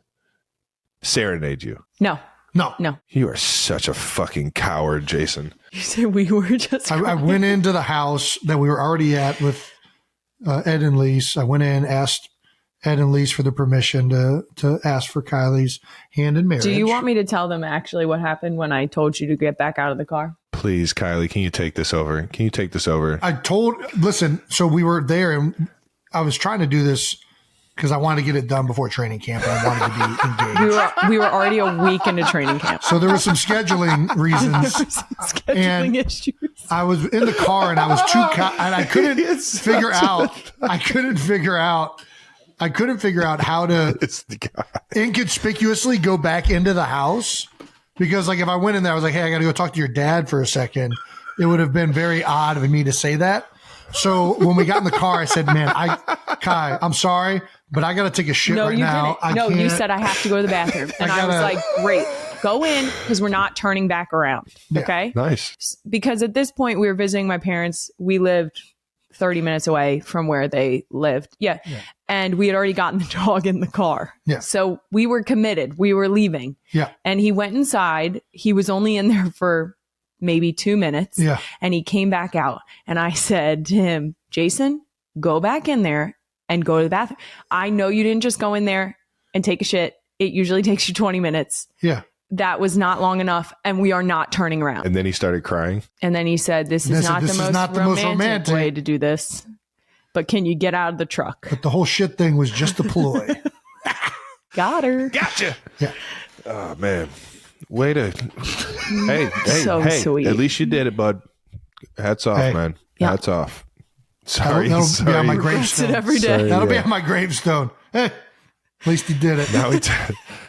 serenade you. no. No. You are such a fucking coward, Jason. You said we were just. I went into the house that we were already at with Ed and Lise. I went in, asked Ed and Lise for the permission to ask for Kylie's hand in marriage. Do you want me to tell them actually what happened when I told you to get back out of the car? Please, Kylie, can you take this over? Listen, so we were there and I was trying to do this because I wanted to get it done before training camp and I wanted to be engaged. We were already a week into training camp. So there were some scheduling reasons. Scheduling issues. I was in the car and I was and I couldn't figure out how to inconspicuously go back into the house. Because like if I went in there, I was like, hey, I got to go talk to your dad for a second. It would have been very odd of me to say that. So when we got in the car, I said, man, Kai, I'm sorry, but I got to take a shit right now. Didn't. You said I have to go to the bathroom. And I was like, great, go in because we're not turning back around. Okay. Nice. Because at this point we were visiting my parents. We lived 30 minutes away from where they lived. Yeah. And we had already gotten the dog in the car. Yeah. So we were committed. We were leaving. Yeah. And he went inside. He was only in there for maybe 2 minutes. Yeah. And he came back out. And I said to him, Jason, go back in there and go to the bathroom. I know you didn't just go in there and take a shit. It usually takes you 20 minutes. Yeah. That was not long enough. And we are not turning around. And then he started crying. And then he said, this is not the most romantic way to do this. But can you get out of the truck? But the whole shit thing was just a ploy. Got her. Gotcha. Yeah. Oh, man. Way to... Hey, sweet. At least you did it, bud. Hats off, man. Yeah. Hats off. Sorry. That'll be on my gravestone. Every day. Sorry, That'll be on my gravestone. Hey, at least he did it.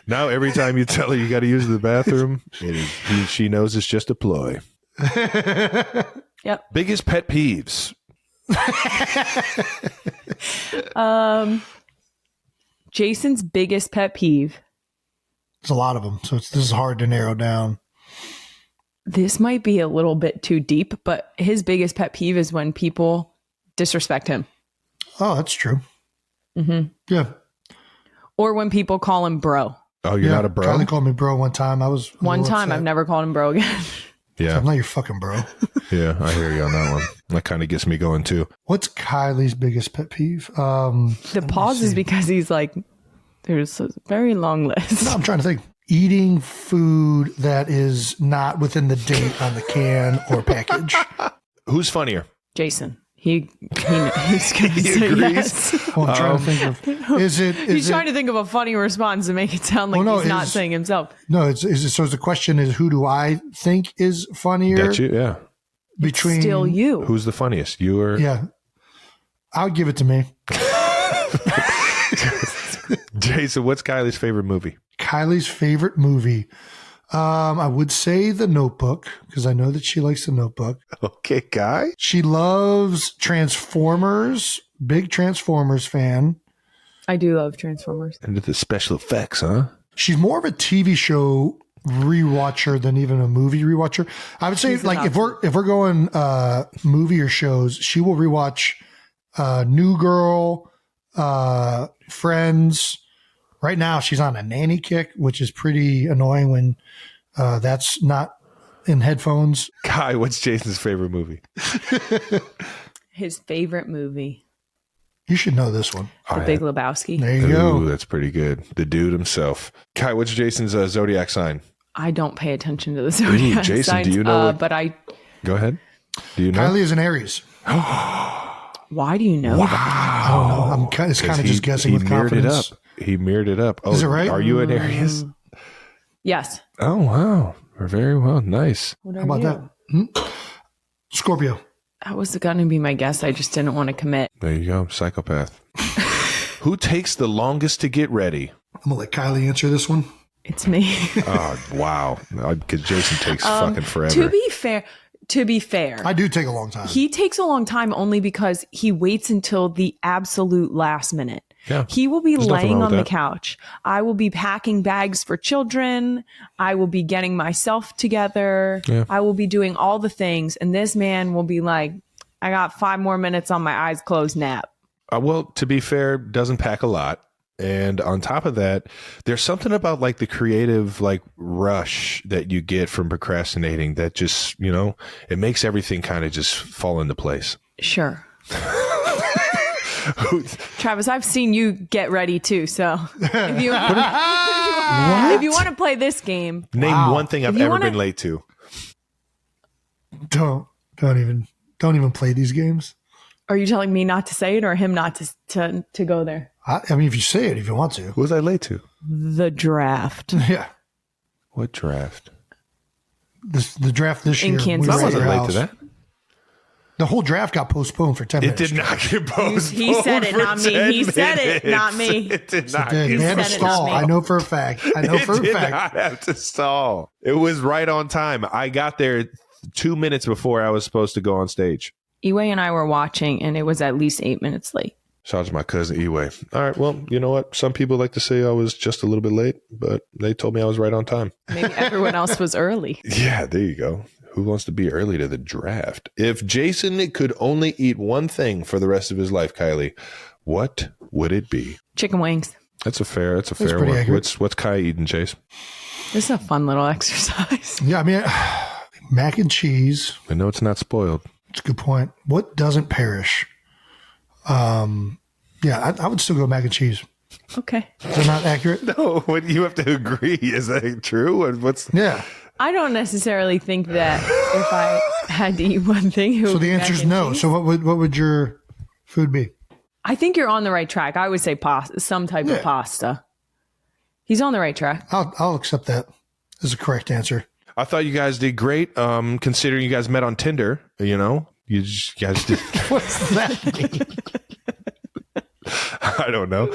Now every time you tell her you got to use the bathroom, she knows it's just a ploy. Yep. Biggest pet peeves. Jason's biggest pet peeve. There's a lot of them, so this is hard to narrow down. This might be a little bit too deep, but his biggest pet peeve is when people disrespect him. Oh, that's true. Mm-hmm. Yeah. Or when people call him bro. Oh, you're not a bro? Kylie called me bro one time. I've never called him bro again. Yeah. I'm not your fucking bro. Yeah, I hear you on that one. That kind of gets me going too. What's Kylie's biggest pet peeve? The pause is because he's like, there's a very long list. No, I'm trying to think. Eating food that is not within the date on the can or package. Who's funnier? Jason. He's going to say yes. Well, I'm trying to think of. He's trying to think of a funny response to make it sound like he's not saying himself. No, so the question is, who do I think is funnier? That's you, yeah. Between it's still you. Who's the funniest? You or yeah? I would give it to me. Jason, what's Kylie's favorite movie? Kylie's favorite movie. I would say The Notebook because I know that she likes The Notebook. Okay, Guy. She loves Transformers. Big Transformers fan. I do love Transformers. Into the special effects, huh? She's more of a TV show rewatcher than even a movie rewatcher. I would say, like, if we're going movie or shows, she will rewatch New Girl, Friends. Right now, she's on a nanny kick, which is pretty annoying when that's not in headphones. Guy, what's Jason's favorite movie? His favorite movie. You should know this one. The Big Lebowski. There you go. That's pretty good. The dude himself. Kai, what's Jason's zodiac sign? I don't pay attention to the zodiac Jason, signs, do you know? Go ahead. Do you know? Kylie is an Aries. Why do you know that? I don't know. It's kind of just guessing with confidence. He mirrored it up. Oh, is it right? Are you an Aries? Yes. Oh, wow. Very well. Nice. What How about that? Scorpio. That was going to be my guess. I just didn't want to commit. There you go. Psychopath. Who takes the longest to get ready? I'm going to let Kylie answer this one. It's me. Oh, wow. Because Jason takes fucking forever. To be fair, I do take a long time. He takes a long time only because he waits until the absolute last minute. Yeah. He will be There's laying on the couch. I will be packing bags for children. I will be getting myself together. Yeah. I will be doing all the things. And this man will be like, I got 5 more minutes on my eyes closed nap. Well, to be fair, doesn't pack a lot. And on top of that, there's something about like the creative like rush that you get from procrastinating that just, it makes everything kind of just fall into place. Sure. Travis, I've seen you get ready too. So if you want to play this game, name one thing I've ever been late to. Don't even play these games. Are you telling me not to say it or him not to go there? I mean, if you say it, if you want to. What was I late to? The draft. Yeah. What draft? The draft this year. Kansas I City. wasn't late to that. The whole draft got postponed for 10 minutes. It did not get postponed. He said it, not me. He said it, not me. It did not. They had to stall. I know for a fact. It did not have to stall. It was right on time. I got there 2 minutes before I was supposed to go on stage. Eway and I were watching, and it was at least 8 minutes late. Shout out to my cousin Eway. All right, well, you know what? Some people like to say I was just a little bit late, but they told me I was right on time. Maybe everyone else was early. Yeah, there you go. Who wants to be early to the draft? If Jason could only eat one thing for the rest of his life, Kylie, what would it be? Chicken wings. That's a fair pretty one. accurate. What's Kai eating, Chase? This is a fun little exercise. Yeah, I mean, mac and cheese. I know it's not spoiled. It's a good point. What doesn't perish? Yeah, I would still go mac and cheese. Okay. Is that not accurate? No, what you have to agree. Is that true? Yeah. I don't necessarily think that if I had to eat one thing, it would So be the answer mac is and no. cheese. So what would your food be? I think you're on the right track. I would say pasta, some type of pasta. He's on the right track. I'll accept that as a correct answer. I thought you guys did great, considering you guys met on Tinder. You know, you guys did. What's that mean? I don't know.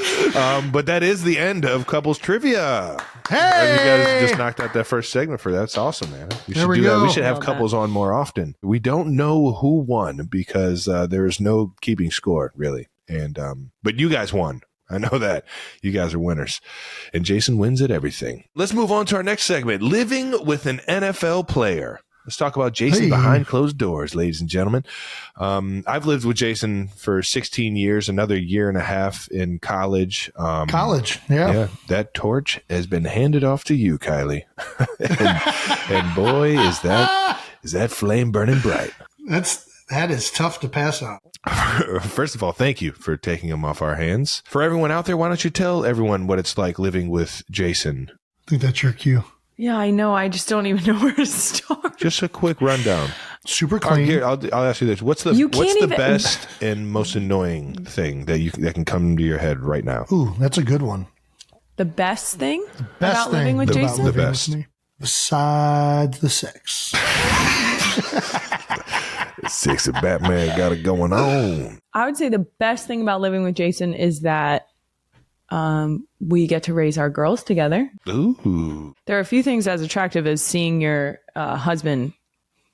But that is the end of Couples Trivia. Hey! You guys just knocked out that first segment for that. That's awesome, man. We There should we do that. go. We should have Love couples on more often. We don't know who won because there is no keeping score, really. And but you guys won. I know that. You guys are winners. And Jason wins at everything. Let's move on to our next segment, Living with an NFL Player. Let's talk about Jason behind closed doors, ladies and gentlemen. I've lived with Jason for 16 years, another year and a half in college. College, yeah. That torch has been handed off to you, Kylie. and boy, is that flame burning bright. That is tough to pass on. First of all, thank you for taking them off our hands. For everyone out there, why don't you tell everyone what it's like living with Jason? I think that's your cue. Yeah, I know. I just don't even know where to start. Just a quick rundown. Super clean. Here, I'll ask you this: what's the best and most annoying thing that can come to your head right now? Ooh, that's a good one. The best thing Best about living with thing Jason? about living The best. with me, besides the sex. Sexy Batman got it going on. I would say the best thing about living with Jason is that we get to raise our girls together. Ooh, There are a few things as attractive as seeing your husband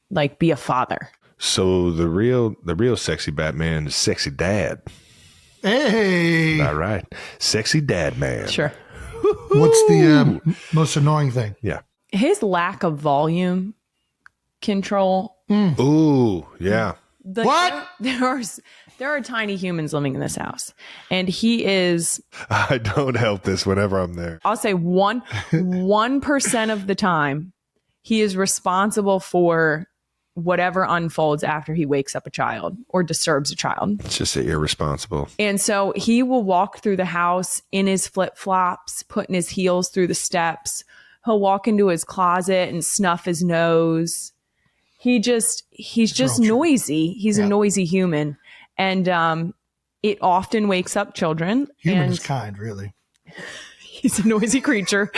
like be a father. so the real sexy Batman is sexy dad. Hey, All right, sexy dad man. Sure. what's the most annoying thing? Yeah. His lack of volume control. Ooh, yeah. What? There are tiny humans living in this house, and he is. I don't help this whenever I'm there. I'll say 1% of the time, he is responsible for whatever unfolds after he wakes up a child or disturbs a child. It's just irresponsible. And so he will walk through the house in his flip-flops, putting his heels through the steps. He'll walk into his closet and snuff his nose. He's just noisy. He's a noisy human. And it often wakes up children. Human and is kind, really. he's a noisy creature.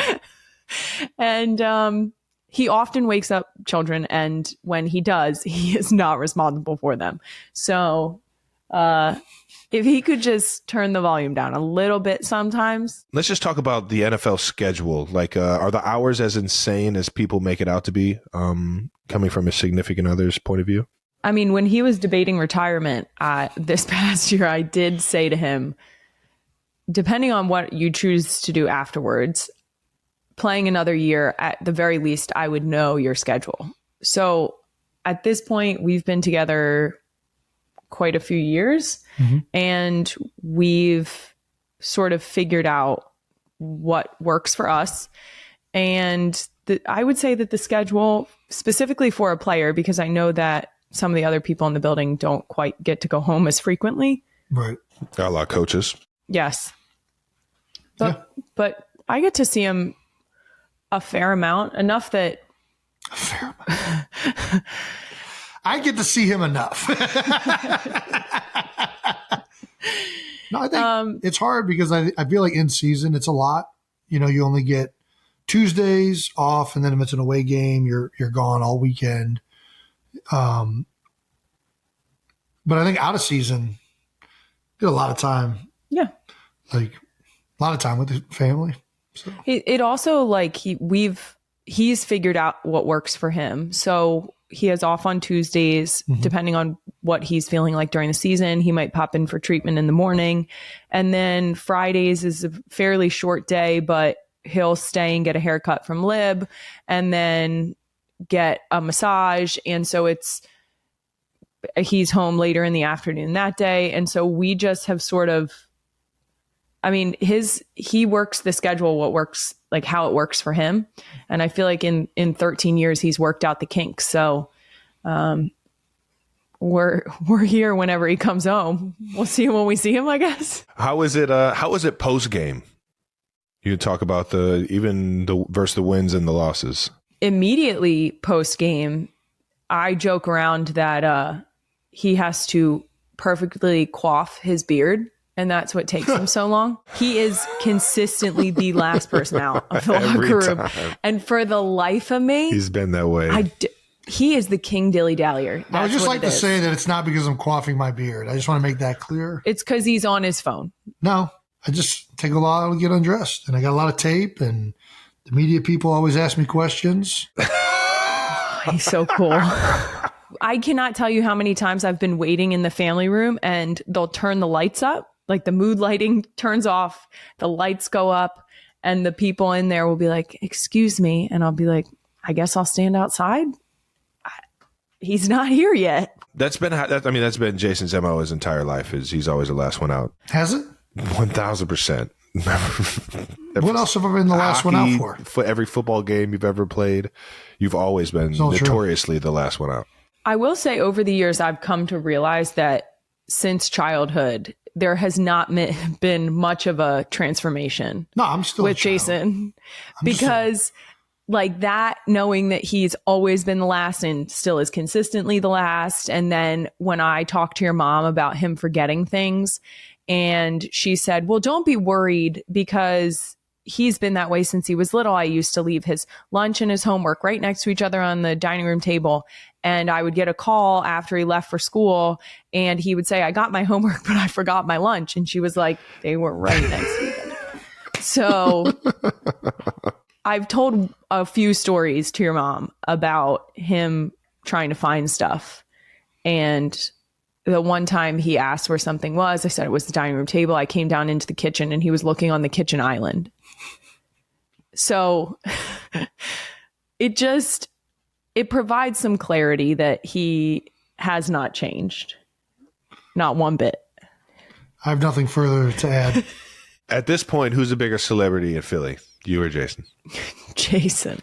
And he often wakes up children. And when he does, he is not responsible for them. So if he could just turn the volume down a little bit sometimes. Let's just talk about the NFL schedule. Like, are the hours as insane as people make it out to be, coming from a significant other's point of view? I mean, when he was debating retirement this past year, I did say to him, depending on what you choose to do afterwards, playing another year, at the very least, I would know your schedule. So at this point, we've been together quite a few years, and we've sort of figured out what works for us. And I would say that the schedule, specifically for a player, because I know that some of the other people in the building don't quite get to go home as frequently, Right. Got a lot of coaches. Yes. But I get to see him a fair amount, enough that A fair amount. I get to see him enough. No, I think it's hard because I feel like in season it's a lot. You know, you only get Tuesdays off, and then if it's an away game, you're gone all weekend. But I think out of season, get a lot of time. Yeah. Like a lot of time with the family. So It also like he's figured out what works for him. So he is off on Tuesdays, depending on what he's feeling like during the season. He might pop in for treatment in the morning. And then Fridays is a fairly short day, but he'll stay and get a haircut from Lib and then get a massage. And so he's home later in the afternoon that day. And so we just have sort of, I mean, he works the schedule, what works, like how it works for him. And I feel like in 13 years, he's worked out the kinks. So we're here whenever he comes home. We'll see him when we see him, I guess. How is it post game? You talk about versus the wins and the losses. Immediately post game, I joke around that he has to perfectly coif his beard. And that's what takes him so long. He is consistently the last person out of the locker room. Time. And for the life of me, He's been that way. He is the king dilly-dallier. I would just like to say that it's not because I'm quaffing my beard. I just want to make that clear. It's because he's on his phone. No, I just take a while to get undressed. And I got a lot of tape, and the media people always ask me questions. He's so cool. I cannot tell you how many times I've been waiting in the family room and they'll turn the lights up. Like the mood lighting turns off, the lights go up, and the people in there will be like, "Excuse me." And I'll be like, "I guess I'll stand outside." He's not here yet. That's been Jason's MO his entire life. Is he's always the last one out. Has it? 1,000%. What else have I been the last one out for? For every football game you've ever played, you've always been notoriously the last one out. I will say over the years, I've come to realize that since childhood, there has not been much of a transformation. No, I'm still with Jason because like that, knowing that he's always been the last and still is consistently the last. And then when I talked to your mom about him forgetting things, and she said, "Well, don't be worried because he's been that way since he was little. I used to leave his lunch and his homework right next to each other on the dining room table. And I would get a call after he left for school and he would say, 'I got my homework, but I forgot my lunch.'" And she was like, "They were right next to each other." So I've told a few stories to your mom about him trying to find stuff. And the one time he asked where something was, I said it was the dining room table. I came down into the kitchen and he was looking on the kitchen island. So it provides some clarity that he has not changed. Not one bit. I have nothing further to add. At this point, who's the bigger celebrity in Philly? You or Jason? Jason.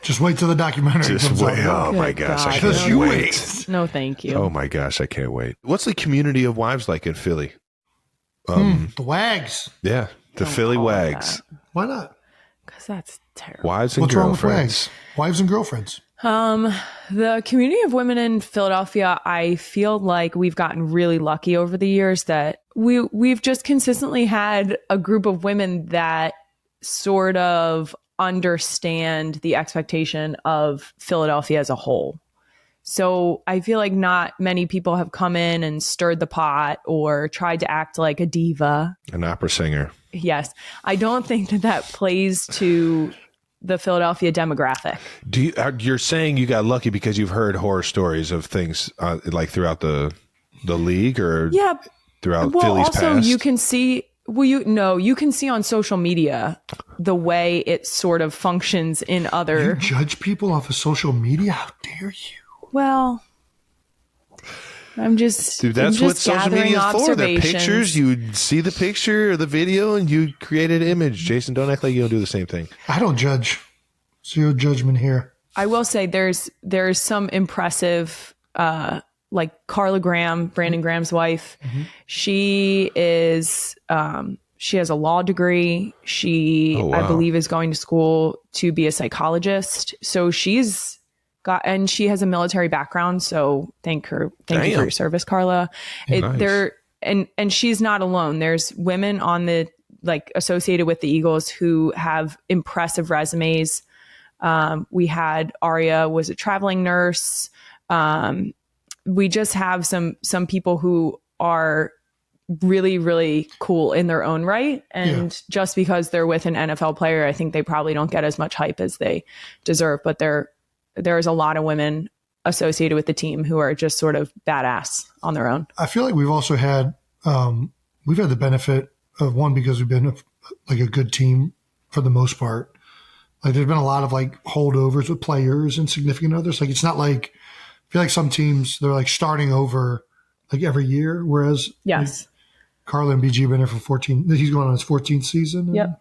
Just wait till the documentary comes out. Oh my gosh, I Just can't you wait. wait. No, thank you. Oh my gosh, I can't wait. What's the community of wives like in Philly? The Wags. Yeah, the Don't Philly call it Wags. that. Why not? Because that's terrible. Wives and What's wrong with girlfriends. Wags? Wives and girlfriends. The community of women in Philadelphia, I feel like we've gotten really lucky over the years that we've just consistently had a group of women that sort of understand the expectation of Philadelphia as a whole. So I feel like not many people have come in and stirred the pot or tried to act like a diva. An opera singer. Yes. I don't think that plays to the Philadelphia demographic. You're saying you got lucky because you've heard horror stories of things like throughout the league or throughout Philly's also, past? you can see you can see on social media the way it sort of functions in other. You judge people off of social media? How dare you? Well, I'm just. Dude, that's I'm what just social media is for. The observations. pictures, you see the picture or the video and you create an image. Jason, don't act like you don't do the same thing. I don't judge. Zero judgment here. I will say there's some impressive like Carla Graham, Brandon Graham's wife. Mm-hmm. She is, she has a law degree. She, I believe, is going to school to be a psychologist. So she's got, and she has a military background. So thank you for your service, Carla. Nice. And she's not alone. There's women on the, like, associated with the Eagles who have impressive resumes. We had Aria was a traveling nurse. We just have some people who are really, really cool in their own right. And just because they're with an NFL player, I think they probably don't get as much hype as they deserve. But there's a lot of women associated with the team who are just sort of badass on their own. I feel like we've also had, we've had the benefit of one, because we've been like a good team for the most part. Like there's been a lot of like holdovers with players and significant others. Like it's not like, I feel like some teams, they're like starting over like every year. Whereas yes, like, Carla and BG have been there for 14. He's going on his 14th season. Yep.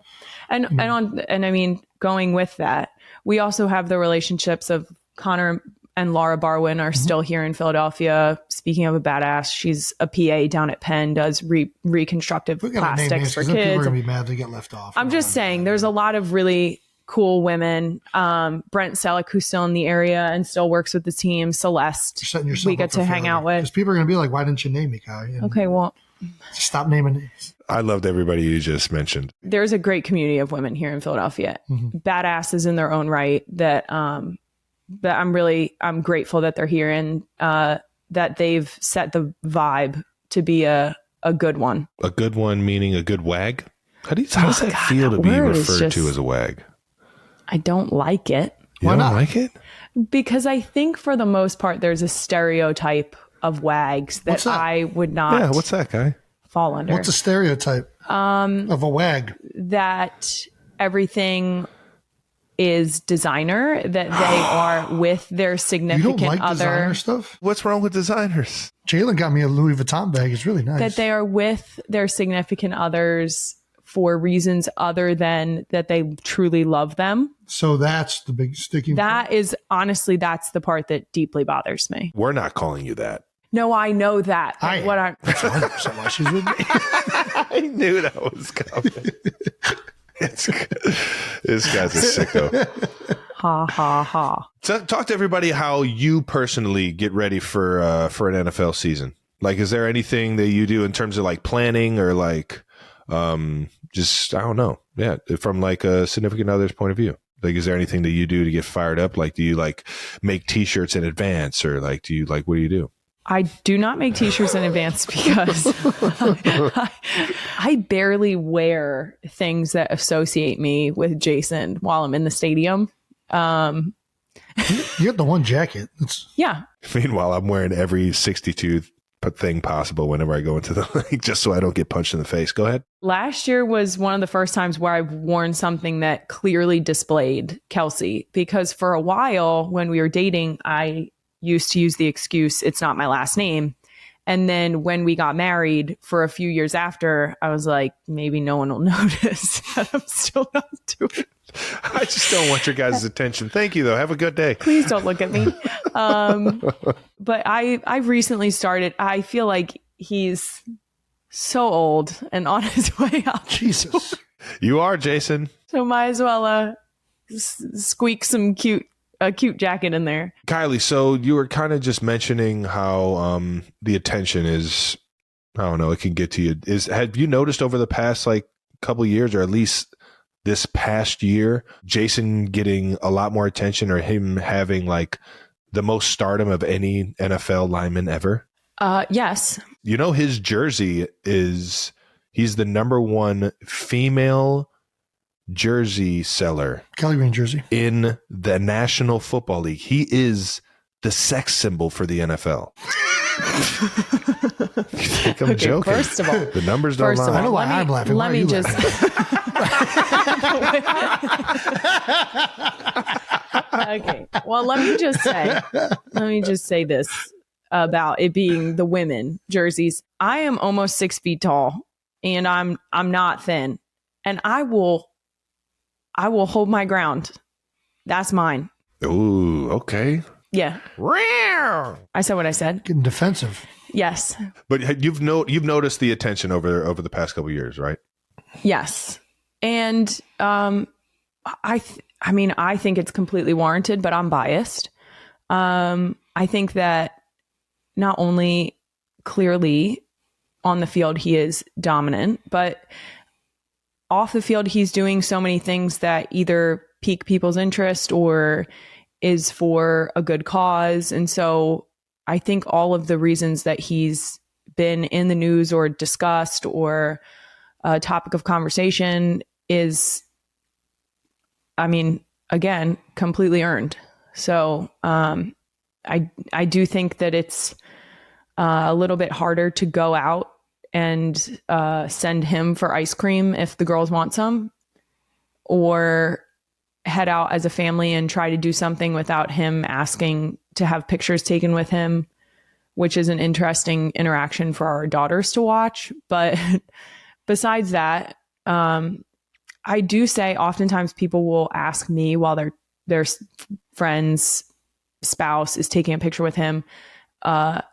And I mean, going with that, we also have the relationships of Connor and Laura Barwin are still here in Philadelphia. Speaking of a badass, she's a PA down at Penn, does reconstructive plastics for kids. People are going to be mad they get left off. I'm just saying there's a lot of really cool women. Brent Selleck, who's still in the area and still works with the team. Celeste, we get to hang out with. Because people are going to be like, why didn't you name me, Kai? Okay, well, stop naming names. I loved everybody you just mentioned. There's a great community of women here in Philadelphia, badasses in their own right that I'm grateful that they're here and that they've set the vibe to be a good one. A good one meaning a good wag? How does that feel to be referred to as a wag? I don't like it. You don't like it? Because I think for the most part, there's a stereotype of wags that I would not. Yeah, what's that, guy? Fall under. What's a stereotype of a wag? That everything is designer, that they are with their significant You don't like other. designer stuff? What's wrong with designers? Jalen got me a Louis Vuitton bag. It's really nice. That they are with their significant others for reasons other than that they truly love them. So that's the big sticking That is honestly, that's the part that deeply bothers me. We're not calling you that. No, I know that. That's 100% why she's with me. I knew that was coming. This guy's a sicko. Ha, ha, ha. So, talk to everybody how you personally get ready for an NFL season. Like, is there anything that you do in terms of like planning or like just, I don't know. Yeah. From like a significant other's point of view. Like, is there anything that you do to get fired up? Like, do you like make t-shirts in advance or like, do you like, what do you do? I do not make t-shirts in advance because I barely wear things that associate me with Jason while I'm in the stadium. You get the one jacket. Yeah. Meanwhile, I'm wearing every 62 thing possible whenever I go into the league, just so I don't get punched in the face. Go ahead. Last year was one of the first times where I've worn something that clearly displayed Kelce, because for a while when we were dating, I used to use the excuse, it's not my last name. And then when we got married for a few years after, I was like, maybe no one will notice that I'm still not doing it. I just don't want your guys' attention. Thank you, though. Have a good day. Please don't look at me. But I've recently started. I feel like he's so old and on his way out. Jesus. You are, Jason. So might as well squeak some cute jacket in there. Kylie, so you were kind of just mentioning how the attention is, I don't know, it can get to you. Have you noticed over the past like couple of years, or at least this past year, Jason getting a lot more attention, or him having like the most stardom of any NFL lineman ever? Yes. You know, his jersey he's the #1 female jersey seller. Kelly Green jersey. In the National Football League. He is the sex symbol for the NFL. You think I'm joking? First of all, the numbers don't lie. I know why I'm laughing. Let me just. Okay. Well, let me just say this about it being the women jerseys. I am almost 6 feet tall, and I'm not thin, and I will hold my ground. That's mine. Ooh, okay. Yeah. I said what I said. Getting defensive. Yes. But you've noticed the attention over the past couple of years, right? Yes. And I think it's completely warranted, but I'm biased. I think that not only clearly on the field he is dominant, but off the field he's doing so many things that either pique people's interest or is for a good cause. And so I think all of the reasons that he's been in the news or discussed or a topic of conversation is, again, completely earned. So I do think that it's a little bit harder to go out and send him for ice cream if the girls want some, or head out as a family and try to do something without him asking to have pictures taken with him, which is an interesting interaction for our daughters to watch. But besides that, I do say oftentimes people will ask me while their friend's spouse is taking a picture with him.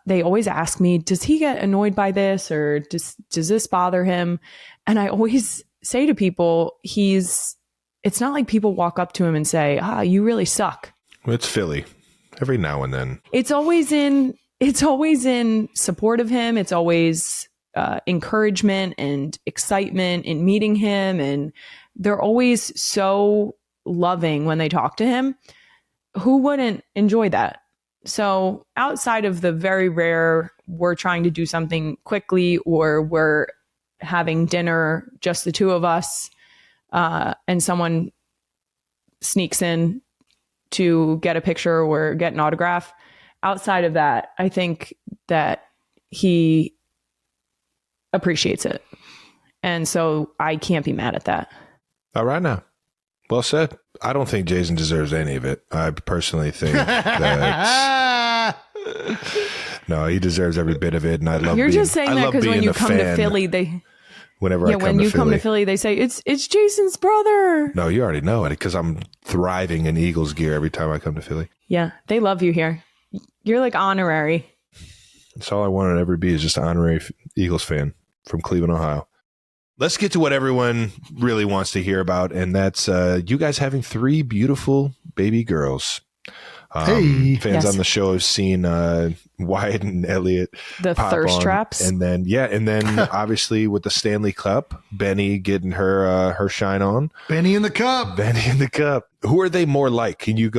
They always ask me, does he get annoyed by this, or does this bother him? And I always say to people, it's not like people walk up to him and say, you really suck. It's Philly every now and then. It's always in support of him. It's always encouragement and excitement in meeting him. And they're always so loving when they talk to him. Who wouldn't enjoy that? So outside of the very rare, we're trying to do something quickly, or we're having dinner, just the two of us, and someone sneaks in to get a picture or get an autograph. Outside of that, I think that he appreciates it. And so I can't be mad at that. All right now. Well said. I don't think Jason deserves any of it. I personally think that no, he deserves every bit of it. And I love. You're just saying that because when you come to Philly, when you come to Philly, they say it's Jason's brother. No, you already know it because I'm thriving in Eagles gear every time I come to Philly. Yeah, they love you here. You're like honorary. That's all I wanted to ever be, is just an honorary Eagles fan from Cleveland, Ohio. Let's get to what everyone really wants to hear about, and that's you guys having 3 beautiful baby girls. Fans on the show have seen Wyatt and Elliot, the thirst traps, and then obviously with the Stanley Cup, Benny getting her shine on. Benny in the cup. Who are they more like? Can you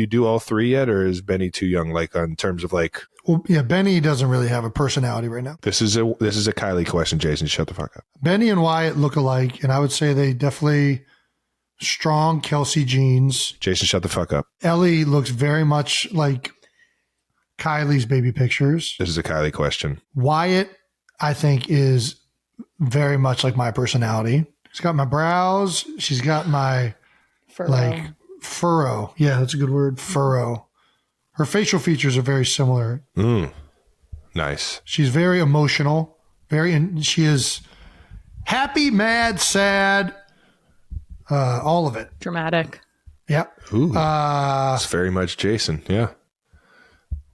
do all 3 yet, or is Benny too young? Like on terms of like. Well, yeah, Benny doesn't really have a personality right now. This is a Kylie question, Jason. Shut the fuck up. Benny and Wyatt look alike, and I would say they definitely strong Kelce genes. Jason, shut the fuck up. Ellie looks very much like Kylie's baby pictures. This is a Kylie question. Wyatt, I think, is very much like my personality. She's got my brows. She's got my furrow. Yeah, that's a good word. Furrow. Her facial features are very similar. Nice. She's very emotional. She is happy, mad, sad, all of it. Dramatic. Yep. Ooh, it's very much Jason. Yeah.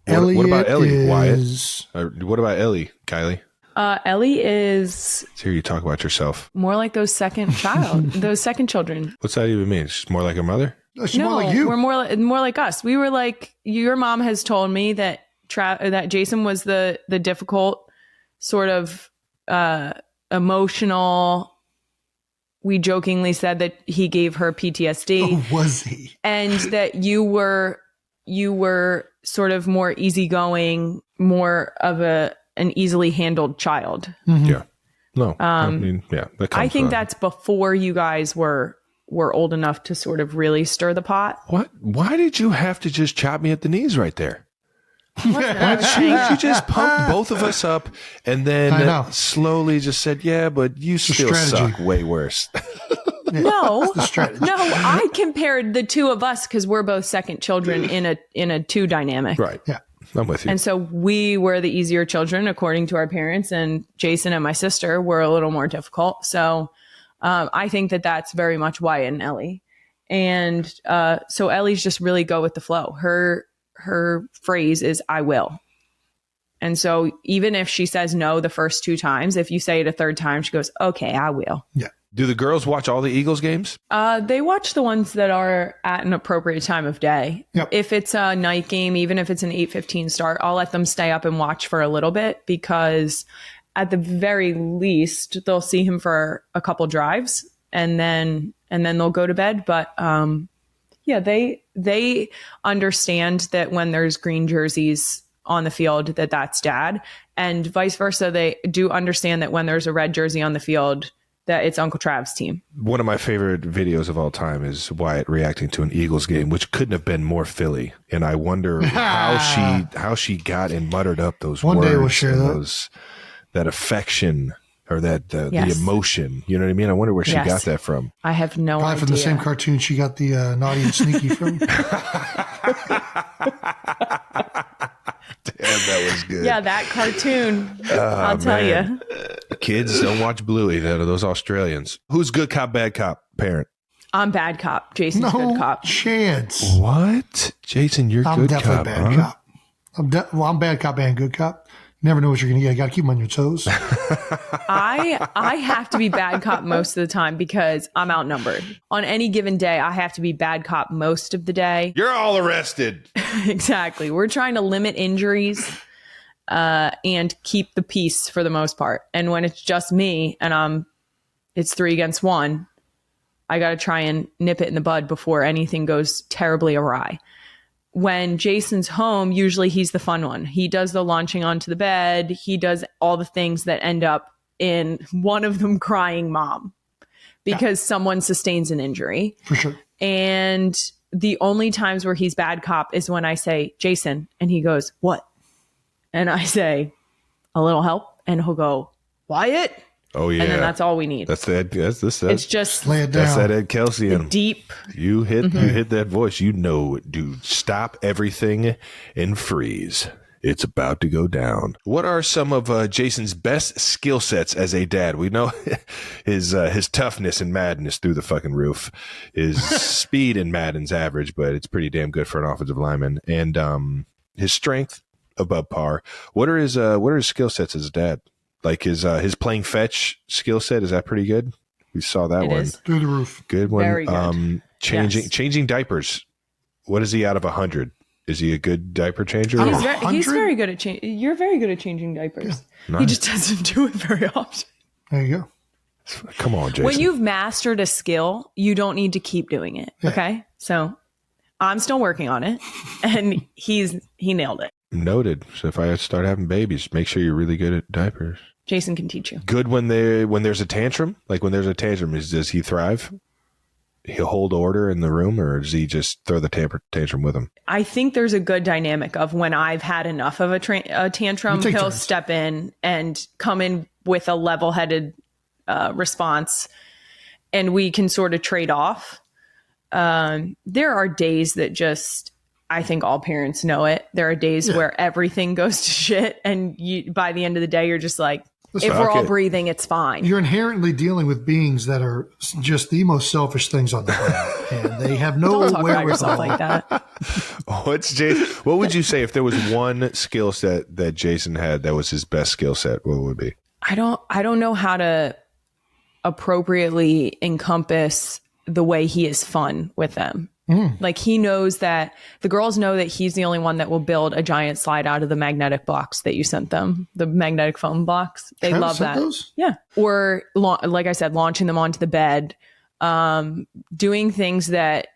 What about Ellie, Wyatt? What about Ellie, Kylie? Ellie is. Let's hear you talk about yourself. More like those second children. What's that even mean? She's more like her mother? She's more like you. We're more like us. We were like, your mom has told me that that Jason was the difficult sort of emotional. We jokingly said that he gave her PTSD. Oh, was he? And that you were sort of more easygoing, more of an easily handled child. Mm-hmm. Yeah. No. I think that's before you guys were old enough to sort of really stir the pot. What? Why did you have to just chop me at the knees right there? You just pumped both of us up and then slowly just said, yeah, but you still suck way worse. No, I compared the two of us because we're both second children in a 2 dynamic. Right. Yeah. I'm with you. And so we were the easier children according to our parents, and Jason and my sister were a little more difficult. So I think that that's very much Wyatt and Ellie. And so Ellie's just really go with the flow. phrase is "I will." And so even if she says no the first 2 times, if you say it a third time, she goes, "Okay, I will." Yeah. Do the girls watch all the Eagles games? They watch the ones that are at an appropriate time of day. Yep. If it's a night game, even if it's an 8:15 start, I'll let them stay up and watch for a little bit, because at the very least they'll see him for a couple drives and then they'll go to bed. But yeah, they understand that when there's green jerseys on the field, that's dad, and vice versa. They do understand that when there's a red jersey on the field, that it's Uncle Trav's team. One of my favorite videos of all time is Wyatt reacting to an Eagles game, which couldn't have been more Philly. And I wonder how she got and muttered up those One words. day we'll share that. That affection or that the Yes. emotion. You know what I mean? I wonder where she Yes. got that from. I have no Probably idea. from the same cartoon she got the naughty and sneaky from. Damn, that was good. Yeah, that cartoon. I'll tell you. Kids don't watch Bluey. Those Australians. Who's good cop, bad cop parent? I'm bad cop. Jason's No good cop. chance. What? Jason, you're I'm good definitely cop, bad huh? cop. I'm bad cop and good cop. Never know what you're going to get. You got to keep them on your toes. I have to be bad cop most of the time because I'm outnumbered. On any given day, I have to be bad cop most of the day. You're all arrested. Exactly. We're trying to limit injuries and keep the peace for the most part. And when it's just me and it's 3 against 1, I got to try and nip it in the bud before anything goes terribly awry. When Jason's home, usually he's the fun one. He does the launching onto the bed. He does all the things that end up in one of them crying mom because someone sustains an injury. For sure. And the only times where he's bad cop is when I say, Jason, and he goes, what? And I say, a little help. And he'll go, Wyatt. Oh, yeah. And then that's all we need. That's that. It's just Lay it down. That's that Ed Kelce in him. deep. You hit that voice. You know, dude, stop everything and freeze. It's about to go down. What are some of Jason's best skill sets as a dad? We know his toughness and madness through the fucking roof. His speed in Madden's average, but it's pretty damn good for an offensive lineman. And his strength above par. What are his skill sets as a dad? Like his playing fetch skill set, is that pretty good? We saw that It one. is. Through the roof. Very good. Changing diapers. What is he out of 100? Is he a good diaper changer? He's very good at changing. You're very good at changing diapers. Nice. He just doesn't do it very often. There you go. Come on, Jason. When you've mastered a skill, you don't need to keep doing it. Yeah. Okay. So I'm still working on it and he nailed it. Noted. So if I start having babies, make sure you're really good at diapers. Jason can teach you. Good when there's a tantrum? Like when there's a tantrum, does he thrive? He'll hold order in the room, or does he just throw the tantrum with him? I think there's a good dynamic of when I've had enough of a tantrum, We take he'll turns. step in and come in with a level-headed response, and we can sort of trade off. There are days that just, I think all parents know it. There are days where everything goes to shit, and by the end of the day, you're just like, if we're all breathing, it's fine. You're inherently dealing with beings that are just the most selfish things on the planet, and they have no Don't talk about yourself wherewithal. like that. What would you say if there was one skill set that Jason had that was his best skill set? What would it be? I don't know how to appropriately encompass the way he is fun with them. Like he knows that the girls know that he's the only one that will build a giant slide out of the magnetic blocks that you sent them, the magnetic foam blocks. They Travis love sent that. those? Yeah. Or like I said, launching them onto the bed, doing things that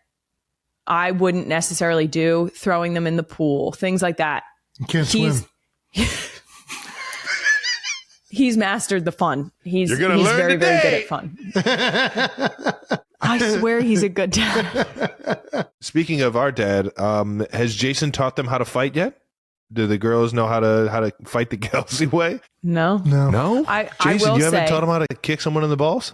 I wouldn't necessarily do, throwing them in the pool, things like that. You can't swim. He's mastered the fun. He's very, very good at fun. I swear he's a good dad. Speaking of our dad, has Jason taught them how to fight yet? Do the girls know how to fight the Kelce way? No. No. Jason, will you haven't say- taught them how to kick someone in the balls?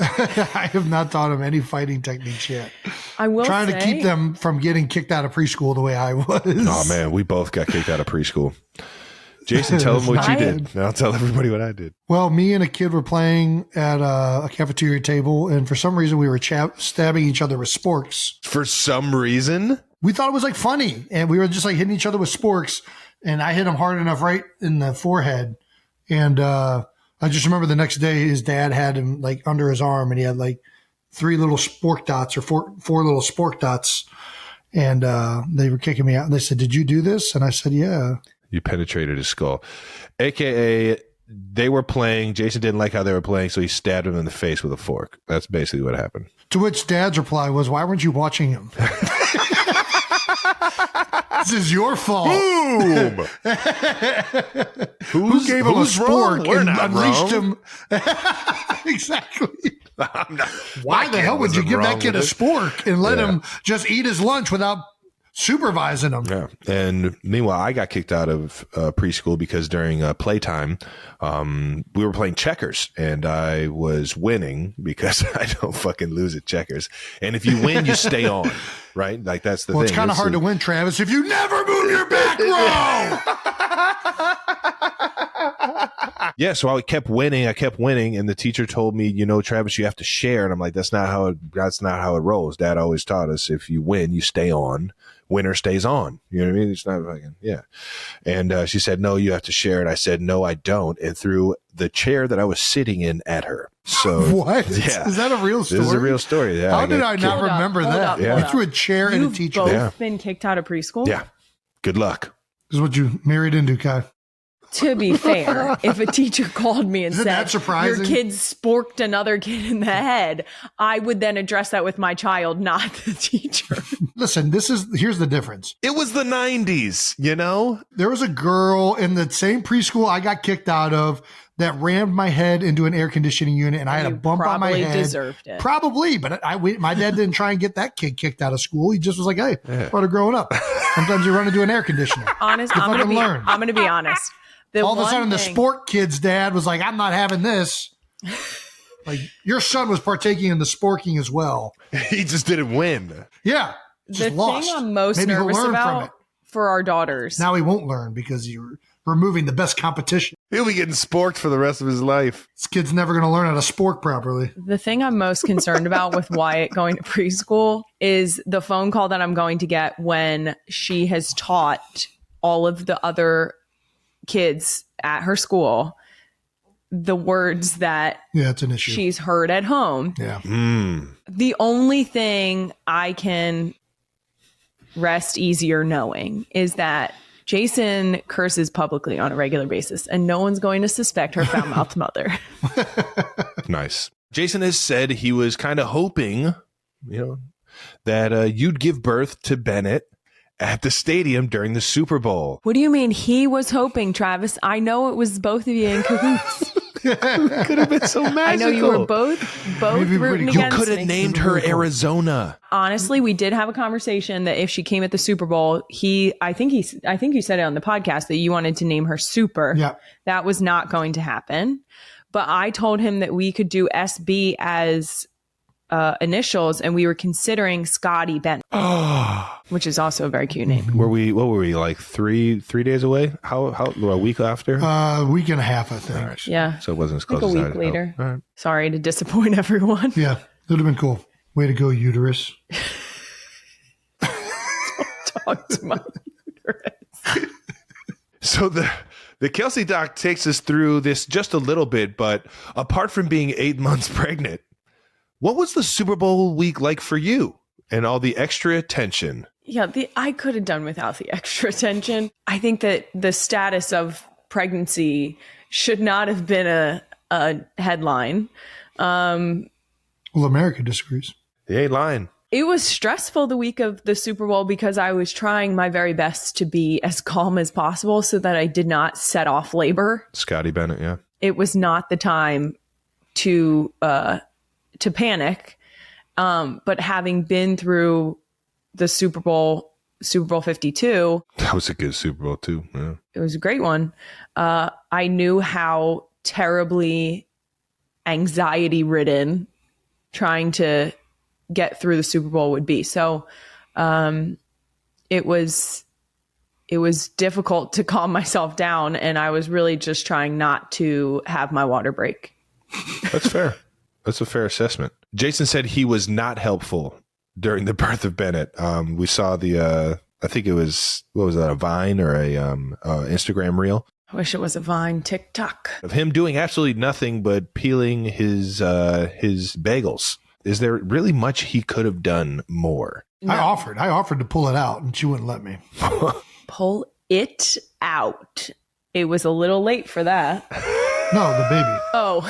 I have not taught him any fighting techniques yet. I will Trying say, to keep them from getting kicked out of preschool the way I was. Oh man, we both got kicked out of preschool. Jason, tell them what you I- did, and I'll tell everybody what I did. Well, me and a kid were playing at a cafeteria table, and for some reason we were stabbing each other with sporks. For some reason, we thought it was like funny, and we were just like hitting each other with sporks, and I hit him hard enough right in the forehead. And I just remember the next day his dad had him like under his arm, and he had like 3 little spork dots or four little spork dots. And they were kicking me out. And they said, "Did you do this?" And I said, "Yeah." You penetrated his skull. AKA, they were playing. Jason didn't like how they were playing, so he stabbed him in the face with a fork. That's basically what happened. To which Dad's reply was, "Why weren't you watching him?" This is your fault. Boom! Who gave him a spork and unleashed wrong. him? Exactly. Why My the kid hell would you wasn't give that wrong kid a with it. spork and let him just eat his lunch without supervising him? Yeah. And meanwhile, I got kicked out of preschool because during playtime, we were playing checkers and I was winning because I don't fucking lose at checkers. And if you win, you stay on, right? Like that's the Well, thing. it's kind of hard to win, Travis, if you never move your back row. Yeah, so I kept winning, and the teacher told me, Travis, you have to share, and I'm like, that's not how it rolls. Dad always taught us if you win, you stay on. Winner stays on. You know what I mean? It's not fucking And she said, "No, you have to share," and I said, "No, I don't," and threw the chair that I was sitting in at her. So What? Yeah, Is that a real story? This is a real story. Yeah, How did I not Hold up, remember hold that? up, You hold up. threw a chair and a You've teacher. both been kicked out of preschool? Yeah. Good luck. This is what you married into, Kai. To be fair, if a teacher called me and Isn't said, that surprising? "Your kid sporked another kid in the head," I would then address that with my child, not the teacher. Listen, here's the difference. It was the 90s, There was a girl in the same preschool I got kicked out of that rammed my head into an air conditioning unit, and I had a You bump on my probably head. deserved it. Probably, but my dad didn't try and get that kid kicked out of school. He just was like, "Hey, part of growing up. Sometimes you run into an air conditioner." Honest, You I'm fucking learn. going to be honest. All of a sudden, the thing- sport kid's dad was like, "I'm not having this." Like, your son was partaking in the sporking as well. He just didn't win. Yeah, just The lost. thing I'm most Maybe he'll nervous learn from about it. for our daughters. Now he won't learn because you're removing the best competition. He'll be getting sporked for the rest of his life. This kid's never going to learn how to spork properly. The thing I'm most concerned about with Wyatt going to preschool is the phone call that I'm going to get when she has taught all of the other kids at her school the words that Yeah, it's an issue. she's heard at home. Yeah. The only thing I can rest easier knowing is that Jason curses publicly on a regular basis, and no one's going to suspect her foul-mouthed mother. Nice. Jason has said he was kind of hoping, that you'd give birth to Bennett at the stadium during the Super Bowl. What do you mean he was hoping, Travis? I know it was both of you in cahoots. Could have been so magical. I know you were both Maybe rooting pretty You against could have me. named her Arizona. Honestly, we did have a conversation that if she came at the Super Bowl, I think you said it on the podcast that you wanted to name her Super. Yeah. That was not going to happen. But I told him that we could do SB as initials, and we were considering Scotty Bennett, which is also a very cute name. What were we like 3 days away? How a week after? A week and a half, I think. All right. Yeah. So it wasn't as Like close a as week I later. All right. Sorry to disappoint everyone. Yeah, it would have been cool. Way to go, uterus. Talk to my uterus. So the Kelce doc takes us through this just a little bit, but apart from being 8 months pregnant, what was the Super Bowl week like for you and all the extra attention? Yeah, I could have done without the extra attention. I think that the status of pregnancy should not have been a headline. Well, America disagrees. They ain't lying. It was stressful the week of the Super Bowl because I was trying my very best to be as calm as possible so that I did not set off labor. Scotty Bennett, yeah. It was not the time to panic. But having been through the Super Bowl 52, That was a good Super Bowl too. Yeah. it was a great one. I knew how terribly anxiety ridden trying to get through the Super Bowl would be. So it was difficult to calm myself down, and I was really just trying not to have my water break. That's fair. That's a fair assessment. Jason said he was not helpful during the birth of Bennett. We saw the, I think it was, what was that, a Vine or a Instagram reel? I wish it was a Vine TikTok. Of him doing absolutely nothing but peeling his bagels. Is there really much he could have done more? No. I offered to pull it out, and she wouldn't let me. Pull it out. It was a little late for that. No, the baby. Oh.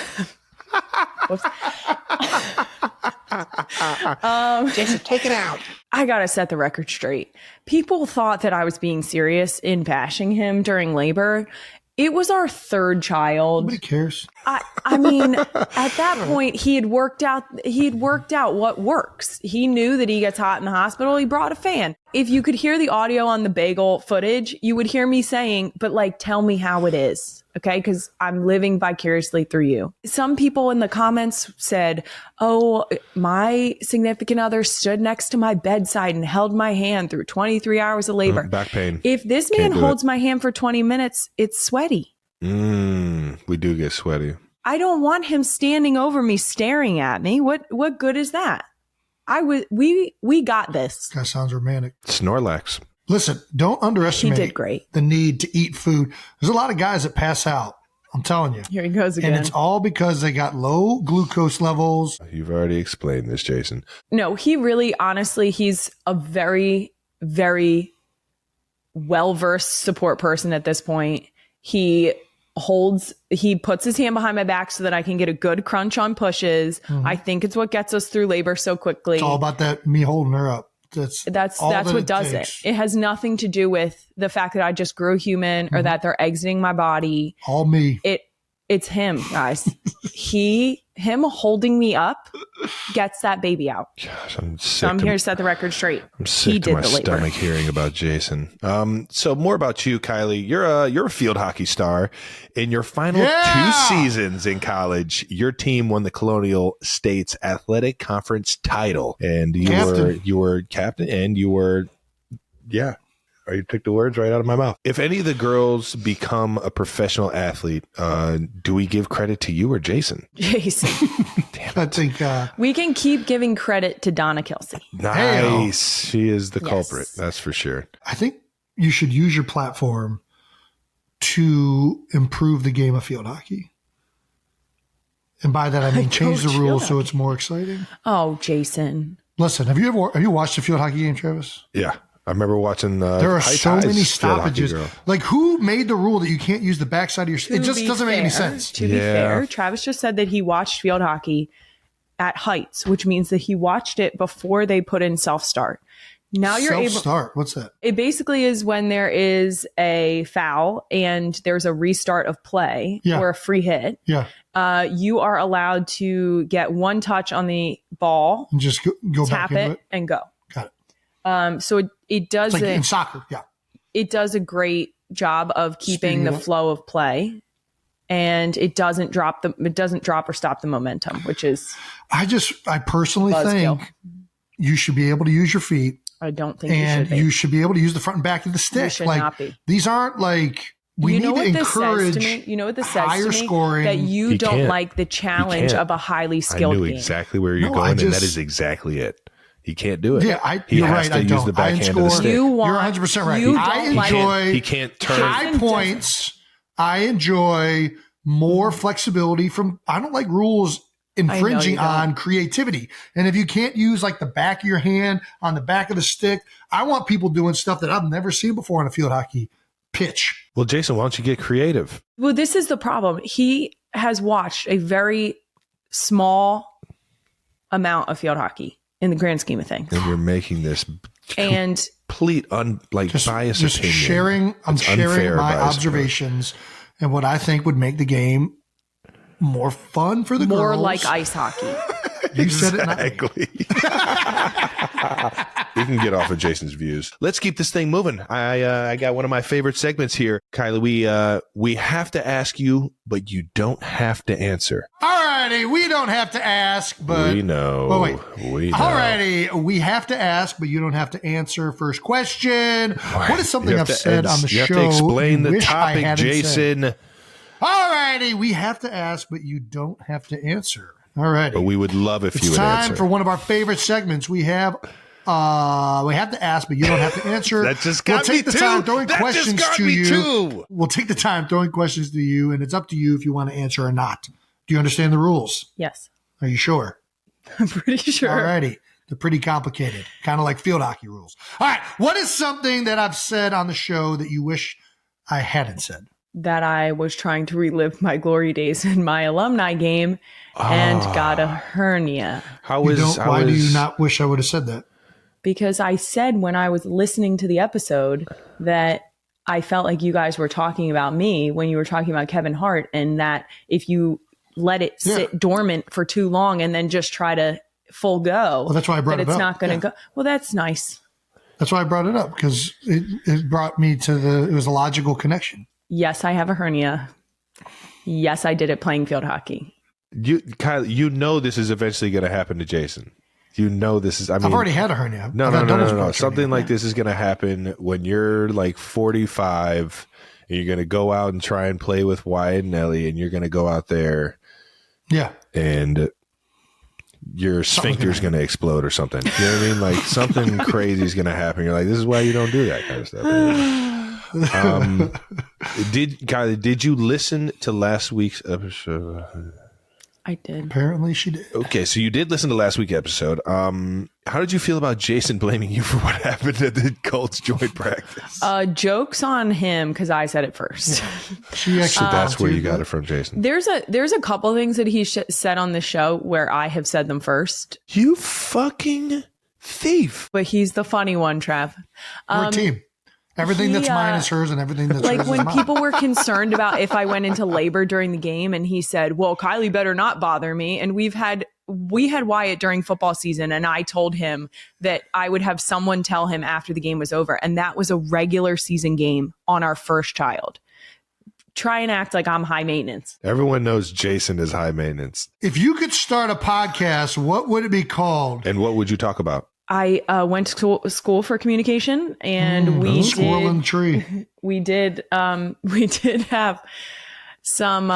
Jason, take it out. I gotta set the record straight. People thought that I was being serious in bashing him during labor. It was our third child. Nobody cares. I mean, at that point, he had worked out what works. He knew that he gets hot in the hospital. He brought a fan. If you could hear the audio on the bagel footage, you would hear me saying, but like, tell me how it is. Okay. Cause I'm living vicariously through you. Some people in the comments said, oh, my significant other stood next to my bedside and held my hand through 23 hours of labor. Back pain. If this man holds my hand for 20 minutes, it's sweaty. We do get sweaty. I don't want him standing over me, staring at me. What good is that? We got this. That sounds romantic. Snorlax. Listen, don't underestimate He did great. the need to eat food. There's a lot of guys that pass out. I'm telling you. Here he goes again. And it's all because they got low glucose levels. You've already explained this, Jason. No, he really, honestly, he's a very, very well-versed support person at this point. He puts his hand behind my back so that I can get a good crunch on pushes. Mm-hmm. I think it's what gets us through labor so quickly. It's all about that, me holding her up. That's what does it. It has nothing to do with the fact that I just grew human or that they're exiting my body. All me. It's him, guys. Him holding me up gets that baby out. Gosh, I'm sick. So I'm here to set the record straight. I'm sick to my stomach hearing about Jason. So more about you, Kylie. You're a field hockey star. In your final 2 seasons in college, your team won the Colonial States Athletic Conference title, and you were captain, and you were you took the words right out of my mouth. If any of the girls become a professional athlete, do we give credit to you or Jason? Jason. Damn it. I think we can keep giving credit to Donna Kelce. Nice. She is the culprit. That's for sure. I think you should use your platform to improve the game of field hockey. And by that, I mean change the rules so it's more exciting. Oh, Jason. Listen, have you watched a field hockey game, Travis? Yeah. I remember watching there are so many stoppages. Like, who made the rule that you can't use the backside of your stick? It just doesn't make any sense. To be fair, Travis just said that he watched field hockey at Heights, which means that he watched it before they put in self-start. Now you're able self-start. What's that? It basically is when there is a foul and there's a restart of play or a free hit. Yeah. You are allowed to get one touch on the ball and just go tap back into it and go. Got it. So it does it's like in soccer. Yeah. It does a great job of keeping the flow of play, and it doesn't drop or stop the momentum, which is I personally think you should be able to use your feet. I don't think you should be able to use the front and back of the stick. You should not be. These aren't like we need to encourage higher scoring. That you don't like the challenge of a highly skilled game. I knew exactly where you're going, and that is exactly it. He can't do it. Yeah, you're right. I use the backhand of the stick. You're 100% right. He can't turn high points. I enjoy more flexibility from. I don't like rules infringing on creativity. And if you can't use like the back of your hand on the back of the stick, I want people doing stuff that I've never seen before on a field hockey pitch. Well, Jason, why don't you get creative? Well, this is the problem. He has watched a very small amount of field hockey in the grand scheme of things. And you're making this complete biased opinion. I'm sharing my observations and what I think would make the game more fun for the girls. More like ice hockey. You said it. Exactly. We can get off of Jason's views. Let's keep this thing moving. I got one of my favorite segments here. Kylie, we have to ask you, but you don't have to answer. All righty. We don't have to ask, but... We know. Oh, wait. We know. All righty. We have to ask, but you don't have to answer. First question. What is something I've said on the show? You have to explain the topic, Jason. All righty. We have to ask, but you don't have to answer. All right. But we would love if you would It's answer. time for one of our favorite segments. We have to ask, but you don't have to answer. That just got we'll take me the time too. throwing That just questions got to me you. too. We'll take the time throwing questions to you, and it's up to you if you want to answer or not. Do you understand the rules? Yes. Are you sure? I'm pretty sure. All righty. They're pretty complicated, kind of like field hockey rules. All right. What is something that I've said on the show that you wish I hadn't said? That I was trying to relive my glory days in my alumni game and got a hernia. Why do you not wish I would have said that? Because I said when I was listening to the episode that I felt like you guys were talking about me when you were talking about Kevin Hart, and that if you let it sit dormant for too long and then just try to full go, well, that's why I brought it up. It's not going to go. Well, that's nice. That's why I brought it up, because it brought me to it was a logical connection. Yes, I have a hernia. Yes, I did it playing field hockey. Kylie, you know this is eventually going to happen to Jason. You know this is. I've already had a hernia. No. Something like this is going to happen when you're like 45, and you're going to go out and try and play with Wyatt and Ellie, and you're going to go out there, and your sphincter's going to explode or something. You know what I mean? Like something crazy is going to happen. You're like, this is why you don't do that kind of stuff. Kylie, did you listen to last week's episode? I did. Apparently she did. Okay, so you did listen to last week's episode. How did you feel about Jason blaming you for what happened at the Colts joint practice? Joke's on him because I said it first. She actually that's where you got it from, Jason. There's a couple things that he said on the show where I have said them first. You fucking thief. But he's the funny one, Trav. We're a team. Everything that's mine is hers, and everything that's like hers when is mine. people were concerned about if I went into labor during the game, and he said, well, Kylie better not bother me. And we had Wyatt during football season, and I told him that I would have someone tell him after the game was over. And that was a regular season game on our first child. Try and act like I'm high maintenance. Everyone knows Jason is high maintenance. If you could start a podcast, what would it be called? And what would you talk about? I went to school for communication, and we squirrel in the tree. We did have some.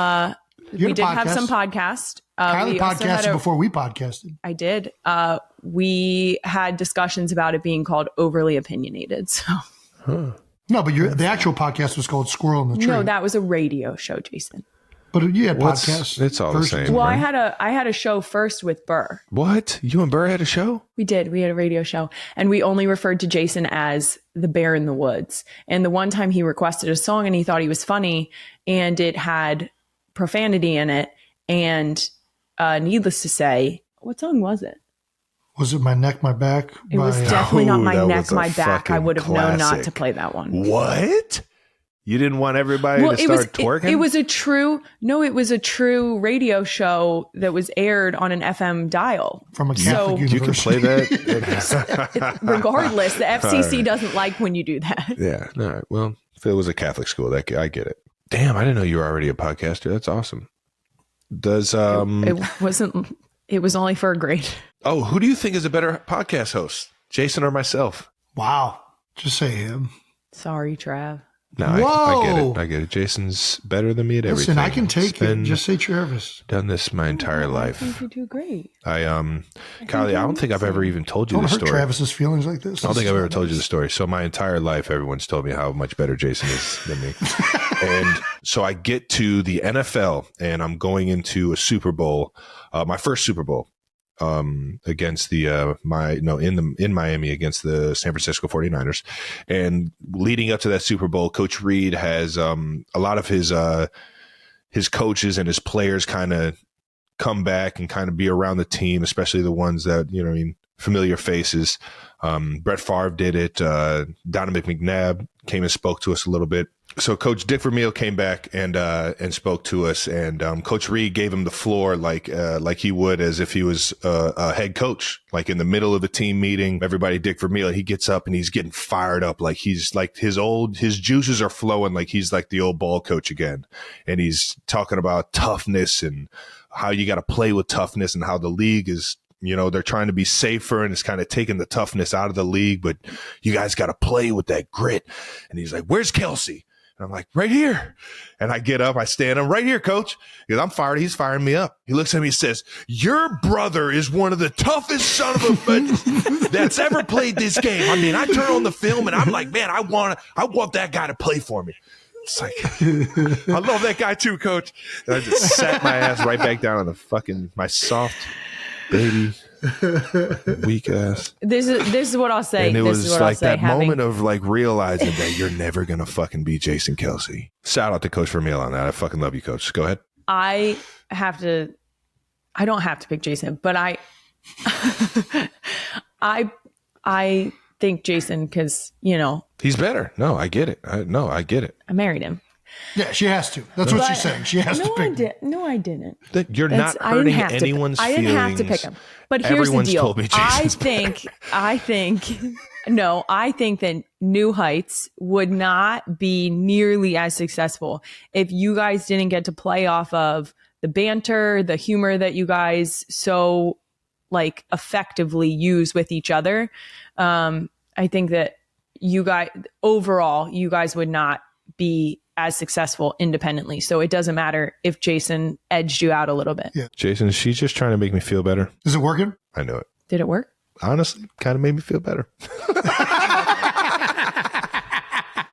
We did have some podcast. Kylie podcasted before we podcasted. I did. We had discussions about it being called overly opinionated. So. No, but the actual podcast was called Squirrel in the Tree. No, that was a radio show, Jason. But you had podcasts. It's all the same. Well, right? I had a show first with Burr. What? You and Burr had a show? We did. We had a radio show, and we only referred to Jason as the bear in the woods. And the one time he requested a song, and he thought he was funny, and it had profanity in it. And needless to say, what song was it? Was it My Neck, My Back? It was definitely not My Neck, was a My Back. I would have known not classic. to play that one. What? You didn't want everybody to start twerking? It was a true radio show that was aired on an FM dial. From a Catholic university. You can play that? Regardless, the FCC doesn't like when you do that. Yeah. All right. Well, if it was a Catholic school, I get it. Damn, I didn't know you were already a podcaster. That's awesome. Does it wasn't. It was only for a grade. Oh, who do you think is a better podcast host, Jason or myself? Wow. Just say him. Sorry, Trav. No, I get it. Jason's better than me at everything. Listen, I can take it. Just say Travis. Done this my entire life. I think you do great. Kylie, I don't think I've ever even told you Don't this hurt story. Travis's feelings like this. I don't think I've ever told you the story. So my entire life, everyone's told me how much better Jason is than me. And so I get to the NFL, and I'm going into a Super Bowl, my first Super Bowl. Against the in Miami against the San Francisco 49ers. And leading up to that Super Bowl, Coach Reid has a lot of his coaches and his players kind of come back and kind of be around the team, especially the ones that, familiar faces. Brett Favre did it. Donovan McNabb came and spoke to us a little bit. So Coach Dick Vermeil came back and spoke to us, and Coach Reid gave him the floor like he would as if he was a head coach. Like in the middle of a team meeting, everybody, Dick Vermeil, he gets up and he's getting fired up, like he's like his juices are flowing, like he's like the old ball coach again, and he's talking about toughness and how you got to play with toughness and how the league is. They're trying to be safer, and it's kind of taking the toughness out of the league, but you guys got to play with that grit. And he's like, where's Kelce? And I'm like, right here. And I get up, I stand up, right here, coach. Because I'm fired. He's firing me up. He looks at me and says, your brother is one of the toughest son of a bitch that's ever played this game. I mean, I turn on the film and I'm like, man, I want that guy to play for me. It's like, I love that guy too, coach. And I just sat my ass right back down on my soft baby, weak ass. This is what I'll say. And it was like that having... moment of like realizing that you're never going to fucking beat Jason Kelce. Shout out to Coach Vermeil on that. I fucking love you, coach. Go ahead. I don't have to pick Jason, but I think Jason, because, he's better. No, I get it. I get it. I married him. Yeah, she has to. That's what she's saying. She has to pick. No, I didn't. You're not hurting anyone's feelings. I didn't have to pick him. But here's the deal. Told me Jason's I think that New Heights would not be nearly as successful if you guys didn't get to play off of the banter, the humor that you guys so like effectively use with each other. I think that you guys would not be as successful independently. So it doesn't matter if Jason edged you out a little bit. Yeah. Jason, she's just trying to make me feel better. Is it working? I know it. Did it work? Honestly, kind of made me feel better.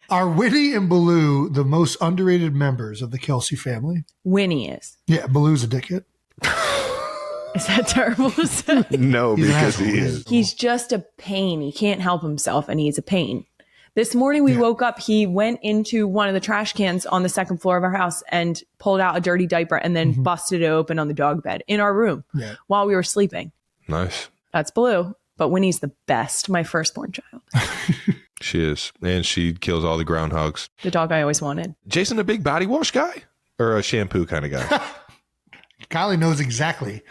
Are Winnie and Baloo the most underrated members of the Kelce family? Winnie is. Yeah, Baloo's a dickhead. Is that terrible to say? No, because he is. He's just a pain. He can't help himself, and he's a pain. This morning we woke up, he went into one of the trash cans on the second floor of our house and pulled out a dirty diaper and then busted it open on the dog bed in our room while we were sleeping. Nice. That's Blue. But Winnie's the best, my firstborn child. She is. And she kills all the groundhogs. The dog I always wanted. Jason, a big body wash guy or a shampoo kind of guy? Kylie knows exactly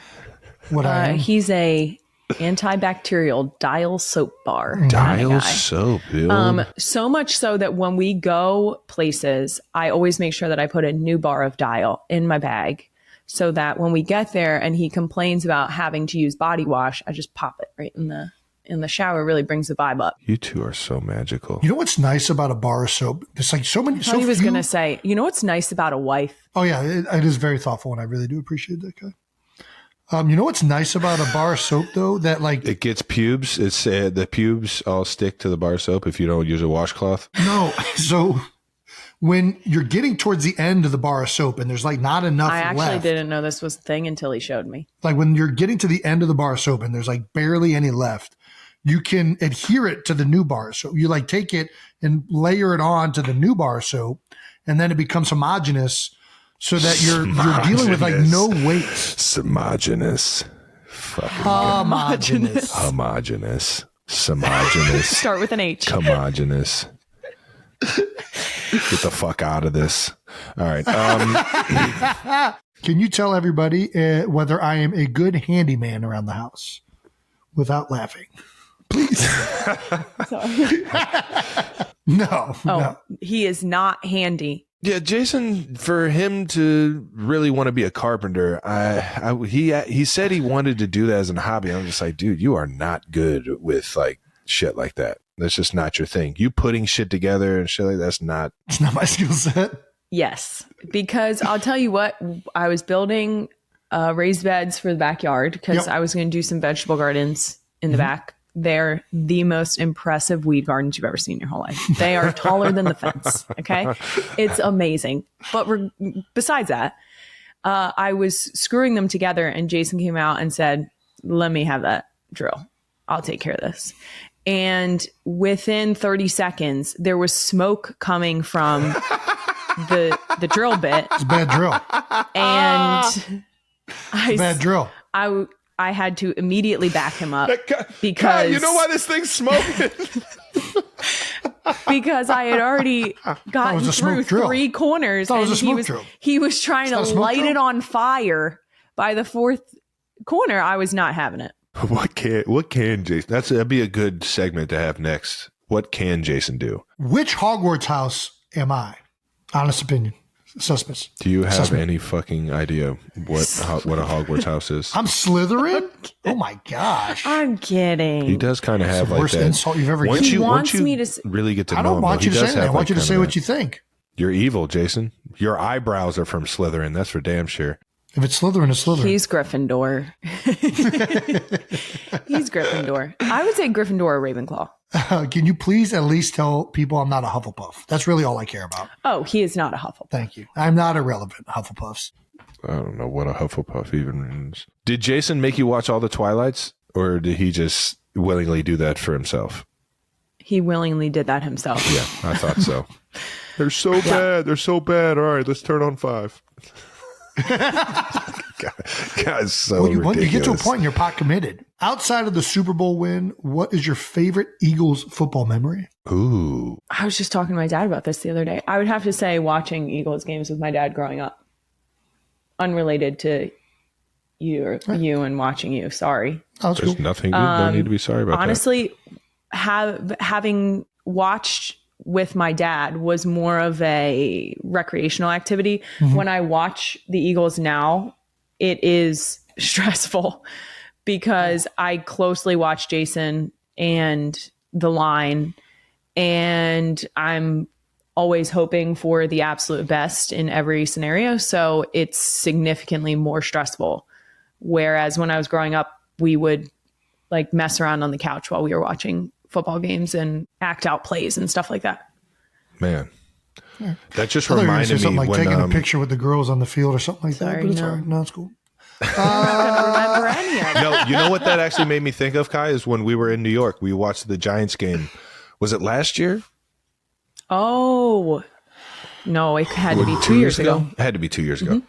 what I am. He's a antibacterial Dial soap bar. Dial soap, dude. So much so that when we go places, I always make sure that I put a new bar of Dial in my bag so that when we get there and he complains about having to use body wash, I just pop it right in the shower. Really brings the vibe up. You two are so magical. You know what's nice about a bar of soap? There's like so many. I thought he was going to say, you know what's nice about a wife? Oh yeah, it is very thoughtful, and I really do appreciate that guy. You know what's nice about a bar of soap though? That like it gets pubes. It's the pubes all stick to the bar of soap if you don't use a washcloth. No, so when you're getting towards the end of the bar of soap and there's like not enough left. I actually left, didn't know this was a thing until he showed me. Like when you're getting to the end of the bar of soap and there's like barely any left, you can adhere it to the new bar of soap. You like take it and layer it on to the new bar of soap, and then it becomes homogeneous. So that you're dealing with like no waste. Homogeneous. Homogeneous. Homogeneous. Start with an H. Homogeneous. Get the fuck out of this. All right. Can you tell everybody whether I am a good handyman around the house without laughing? Please. Sorry. No. He is not handy. Yeah, Jason, for him to really want to be a carpenter, he said he wanted to do that as a hobby. I'm just like, dude, you are not good with like shit like that. That's just not your thing. You putting shit together and shit like that's not. It's not my skill set. Yes, because I'll tell you what, I was building raised beds for the backyard because I was going to do some vegetable gardens in the back. They're the most impressive weed gardens you've ever seen in your whole life. They are taller than the fence. Okay. It's amazing. But besides that, I was screwing them together and Jason came out and said, let me have that drill. I'll take care of this. And within 30 seconds, there was smoke coming from the drill bit. It's a bad drill. And bad drill. I had to immediately back him up because God, you know why this thing's smoking? Because I had already gotten through 3 corners and he was trying to light it on fire by the 4th corner. I was not having it. What can Jason? That'd be a good segment to have next. What can Jason do? Which Hogwarts house am I? Honest opinion. Suspicious. Do you have any fucking idea what a Hogwarts house is? I'm Slytherin? Oh my gosh. I'm kidding. He does kind of have like worst that. Insult you've ever once given. you really get to know him. I don't want you to say that. I want you to say what you think. You're evil, Jason. Your eyebrows are from Slytherin. That's for damn sure. If it's Slytherin, it's Slytherin. He's Gryffindor. He's Gryffindor. I would say Gryffindor or Ravenclaw. Can you please at least tell people I'm not a Hufflepuff? That's really all I care about. Oh, he is not a Hufflepuff. Thank you. I'm not irrelevant, Hufflepuffs. I don't know what a Hufflepuff even means. Did Jason make you watch all the Twilights, or did he just willingly do that for himself? He willingly did that himself. Yeah, I thought so. They're so bad. They're so bad. All right, let's turn on 5. God, so ridiculous. You get to a point and you're pot committed. Outside of the Super Bowl win, what is your favorite Eagles football memory? Ooh. I was just talking to my dad about this the other day. I would have to say watching Eagles games with my dad growing up. Unrelated to you and watching you. Sorry. Oh, that's There's cool. nothing. No need to be sorry about honestly, having watched with my dad was more of a recreational activity. Mm-hmm. When I watch the Eagles now, it is stressful because I closely watch Jason and the line, and I'm always hoping for the absolute best in every scenario. So it's significantly more stressful. Whereas when I was growing up, we would like mess around on the couch while we were watching football games and act out plays and stuff like that. Man, that just I thought you were gonna reminded say me something like when taking a picture with the girls on the field or something like that. Sorry, But it's no. all right. No, it's cool. I don't remember any of it. No, you know what that actually made me think of, Kai, is when we were in New York, we watched the Giants game. Was it last year? Oh, no, it had to be 2 years ago. It had to be 2 years ago.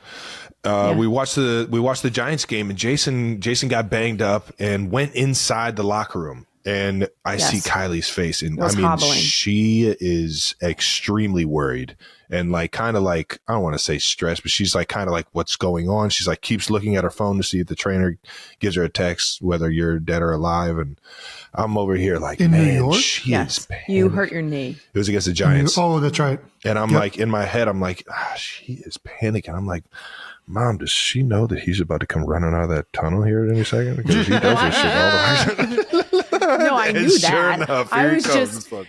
We watched the Giants game, and Jason got banged up and went inside the locker room. And I see Kylie's face, and I mean, hobbling. She is extremely worried and kind of I don't want to say stressed, but she's kind of what's going on? She's keeps looking at her phone to see if the trainer gives her a text, whether you're dead or alive. And I'm over here in man, New York? she is panicking. You hurt your knee. It was against the Giants. Oh, that's right. And I'm in my head, I'm she is panicking. I'm like, Mom, does she know that he's about to come running out of that tunnel here at any second? Because he does this shit all the way. No, I knew And that. sure enough, I here was he comes, just this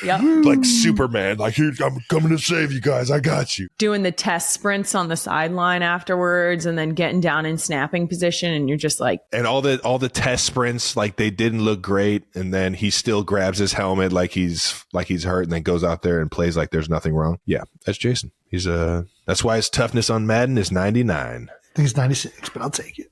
fucker. Like Superman, here, I'm coming to save you guys. I got you. doing the test sprints on the sideline afterwards, and then getting down in snapping position, and you're just like, And all the test sprints, they didn't look great. And then he still grabs his helmet like he's hurt, and then goes out there and plays like there's nothing wrong. Yeah, that's Jason. He's that's why his toughness on Madden is 99. I think it's 96, but I'll take it.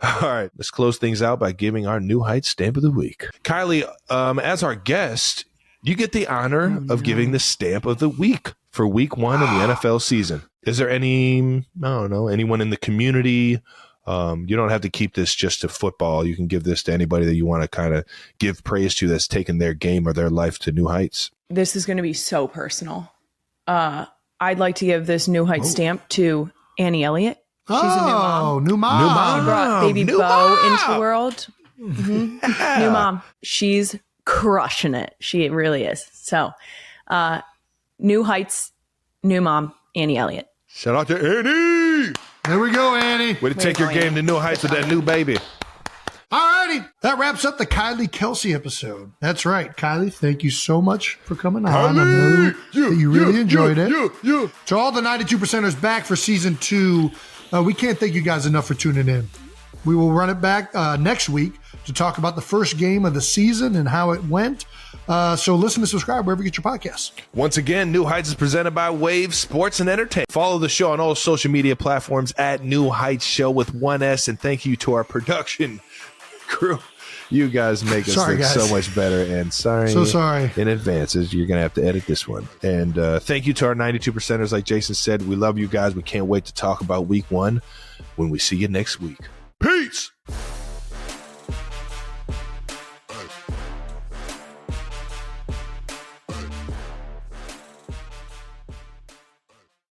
All right, let's close things out by giving our New Heights stamp of the week. Kylie, as our guest, you get the honor of giving the stamp of the week for week 1 of the NFL season. Is there anyone in the community? You don't have to keep this just to football. You can give this to anybody that you want to kind of give praise to that's taken their game or their life to new heights. this is going to be so personal. I'd like to give this New Heights stamp to Annie Elliott. She's a new mom. New mom. She brought baby Bo into the world. Mm-hmm. New mom. She's crushing it. She really is. So, New Heights, new mom, Annie Elliott. Shout out to Annie. There we go, Annie. Way to take your game to new heights with that new baby. All righty. That wraps up the Kylie Kelce episode. That's right. Kylie, thank you so much for coming on. I know that you really enjoyed it. To all the 92%ers back for season 2, we can't thank you guys enough for tuning in. We will run it back next week to talk about the first game of the season and how it went. So listen and subscribe wherever you get your podcasts. Once again, New Heights is presented by Wave Sports and Entertainment. Follow the show on all social media platforms at New Heights Show with 1S. And thank you to our production crew. You guys make us look so much better. And sorry in advance. You're going to have to edit this one. And thank you to our 92%ers. Like Jason said, we love you guys. We can't wait to talk about week 1 when we see you next week. Peace.